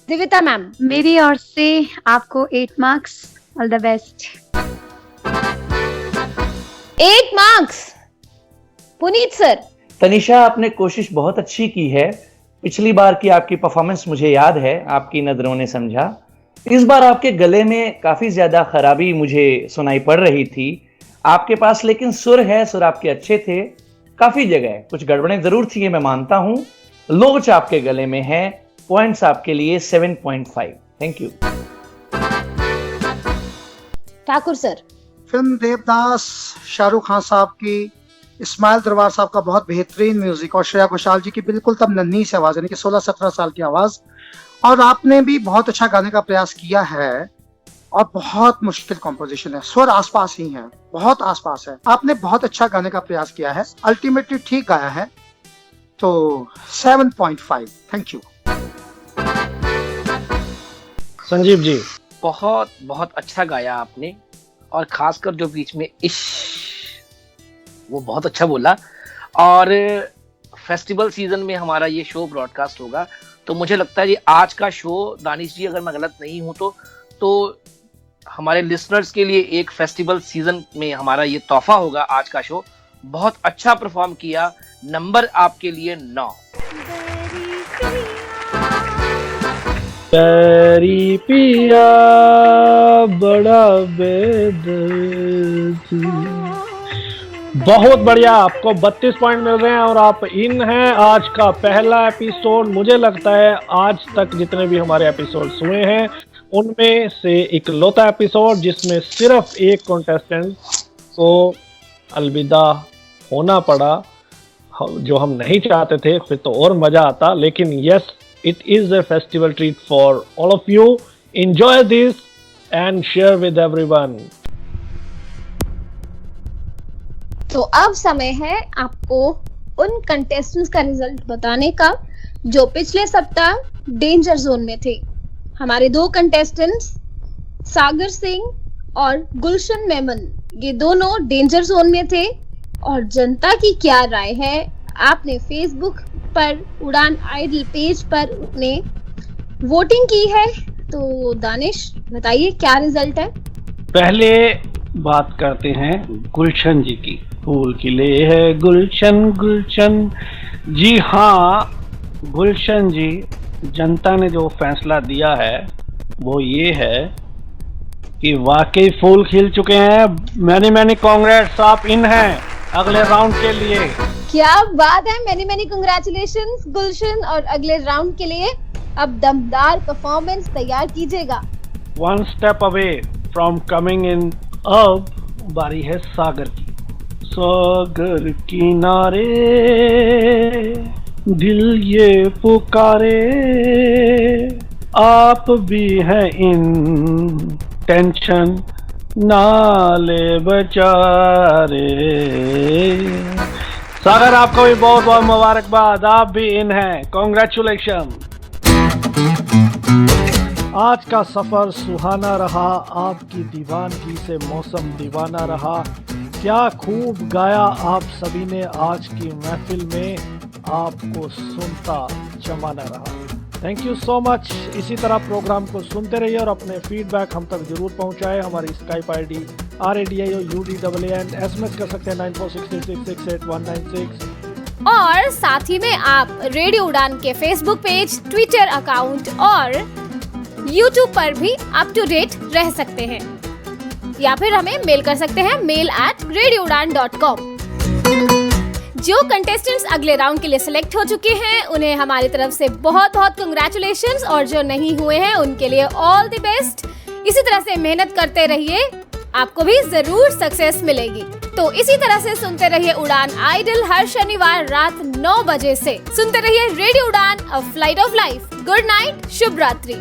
दिविता मैम, मेरी ओर से आपको 8 marks. All the best. 8 marks. Puneet sir. Tanisha, आपने कोशिश बहुत अच्छी की है। पिछली बार की आपकी परफॉर्मेंस मुझे याद है, आपकी नजरों ने समझा। इस बार आपके गले में काफी ज्यादा खराबी मुझे सुनाई पड़ रही थी। आपके पास लेकिन सुर है, सुर आपके अच्छे थे। काफी जगह कुछ गड़बड़ें जरूर थी, मैं मानता हूं। लोच आपके गले में है। पॉइंट्स आपके लिए 7.5। Thank you. Thakur sir. Film Devdas, Shahrukh Khan साहब की, इस्माइल दरबार साहब का बहुत बेहतरीन म्यूजिक और श्रेया घोषाल जी की बिल्कुल तब नन्ही सी आवाज, यानी कि 16-17 साल की आवाज। और आपने भी बहुत अच्छा गाने का प्रयास किया है और बहुत मुश्किल कॉम्पोजिशन है। स्वर आसपास ही है, बहुत आसपास है। आपने बहुत अच्छा गाने का प्रयास किया है, अल्टीमेटली ठीक गाया है। तो 7.5। Thank you. संजीव जी, बहुत बहुत अच्छा गाया आपने, और खासकर जो बीच में इश, वो बहुत अच्छा बोला। और फेस्टिवल सीजन में हमारा ये शो ब्रॉडकास्ट होगा, तो मुझे लगता है ये आज का शो, दानिश जी अगर मैं गलत नहीं हूं तो हमारे लिसनर्स के लिए एक फेस्टिवल सीजन में हमारा ये तोहफा होगा आज का शो। बहुत अच्छा परफॉर्म किया। नंबर आपके लिए 9। तेरी पिया बड़ा बेदर्दी। बहुत बढ़िया, आपको 32 पॉइंट मिल रहे हैं और आप इन हैं। आज का पहला एपिसोड, मुझे लगता है आज तक जितने भी हमारे एपिसोड हुए हैं उनमें से इकलौता एपिसोड जिसमें सिर्फ एक कॉन्टेस्टेंट को अलविदा होना पड़ा, जो हम नहीं चाहते थे। फिर तो और मजा आता, लेकिन yes, it is a festival treat for all of you. Enjoy this and share with everyone. तो अब समय है आपको उन कंटेस्टेंट्स का रिजल्ट बताने का जो पिछले सप्ताह डेंजर जोन में थे। हमारे 2 कंटेस्टेंट्स सागर सिंह और गुलशन मेमन, ये दोनों डेंजर जोन में थे। और जनता की क्या राय है, आपने फेसबुक पर उड़ान आइडल पेज पर ने वोटिंग की है। तो दानिश बताइए क्या रिजल्ट है। पहले बात करते हैं गुलशन जी की। फूल खिले है गुलशन गुलशन। जी हाँ गुलशन जी, जनता ने जो फैसला दिया है वो ये है कि वाकई फूल खिल चुके हैं। मैनी कांग्रेट्स, आप इन हैं अगले राउंड के लिए। क्या बात है, मैनी कांग्रेचुलेशंस गुलशन। और अगले राउंड के लिए अब दमदार परफॉर्मेंस तैयार कीजिएगा। 1 step away from coming in. अब बारी है सागर की। सागर किनारे दिल ये पुकारे, आप भी हैं इन टेंशन नाले बेचारे। सागर, आपको भी बहुत बहुत मुबारकबाद, आप भी इन हैं। कॉन्ग्रेचुलेशन। आज का सफर सुहाना रहा, आपकी दीवानगी से मौसम दीवाना रहा। क्या खूब गाया आप सभी ने आज की महफिल में, आपको सुनता जमाना रहा। Thank you so much. इसी तरह प्रोग्राम को सुनते रहिए और अपने फीडबैक हम तक जरूर पहुंचाएं। हमारी स्काइप आईडी RADIOUDAN, SMS कर सकते हैं 9466668196। और साथ ही में आप रेडियो उड़ान के फेसबुक पेज, ट्विटर अकाउंट और यूट्यूब पर भी अप टू डेट रह सकते हैं, या फिर हमें मेल कर सकते हैं mail@radioudan.com। जो कंटेस्टेंट्स अगले राउंड के लिए सिलेक्ट हो चुके हैं उन्हें हमारी तरफ से बहुत बहुत कांग्रेचुलेशंस, और जो नहीं हुए हैं उनके लिए ऑल द बेस्ट। इसी तरह से मेहनत करते रहिए, आपको भी जरूर सक्सेस मिलेगी। तो इसी तरह से सुनते रहिए उड़ान आइडल हर शनिवार रात 9 बजे से। सुनते रहिए radio Udaan, a flight of life. Good night, शुभ रात्रि।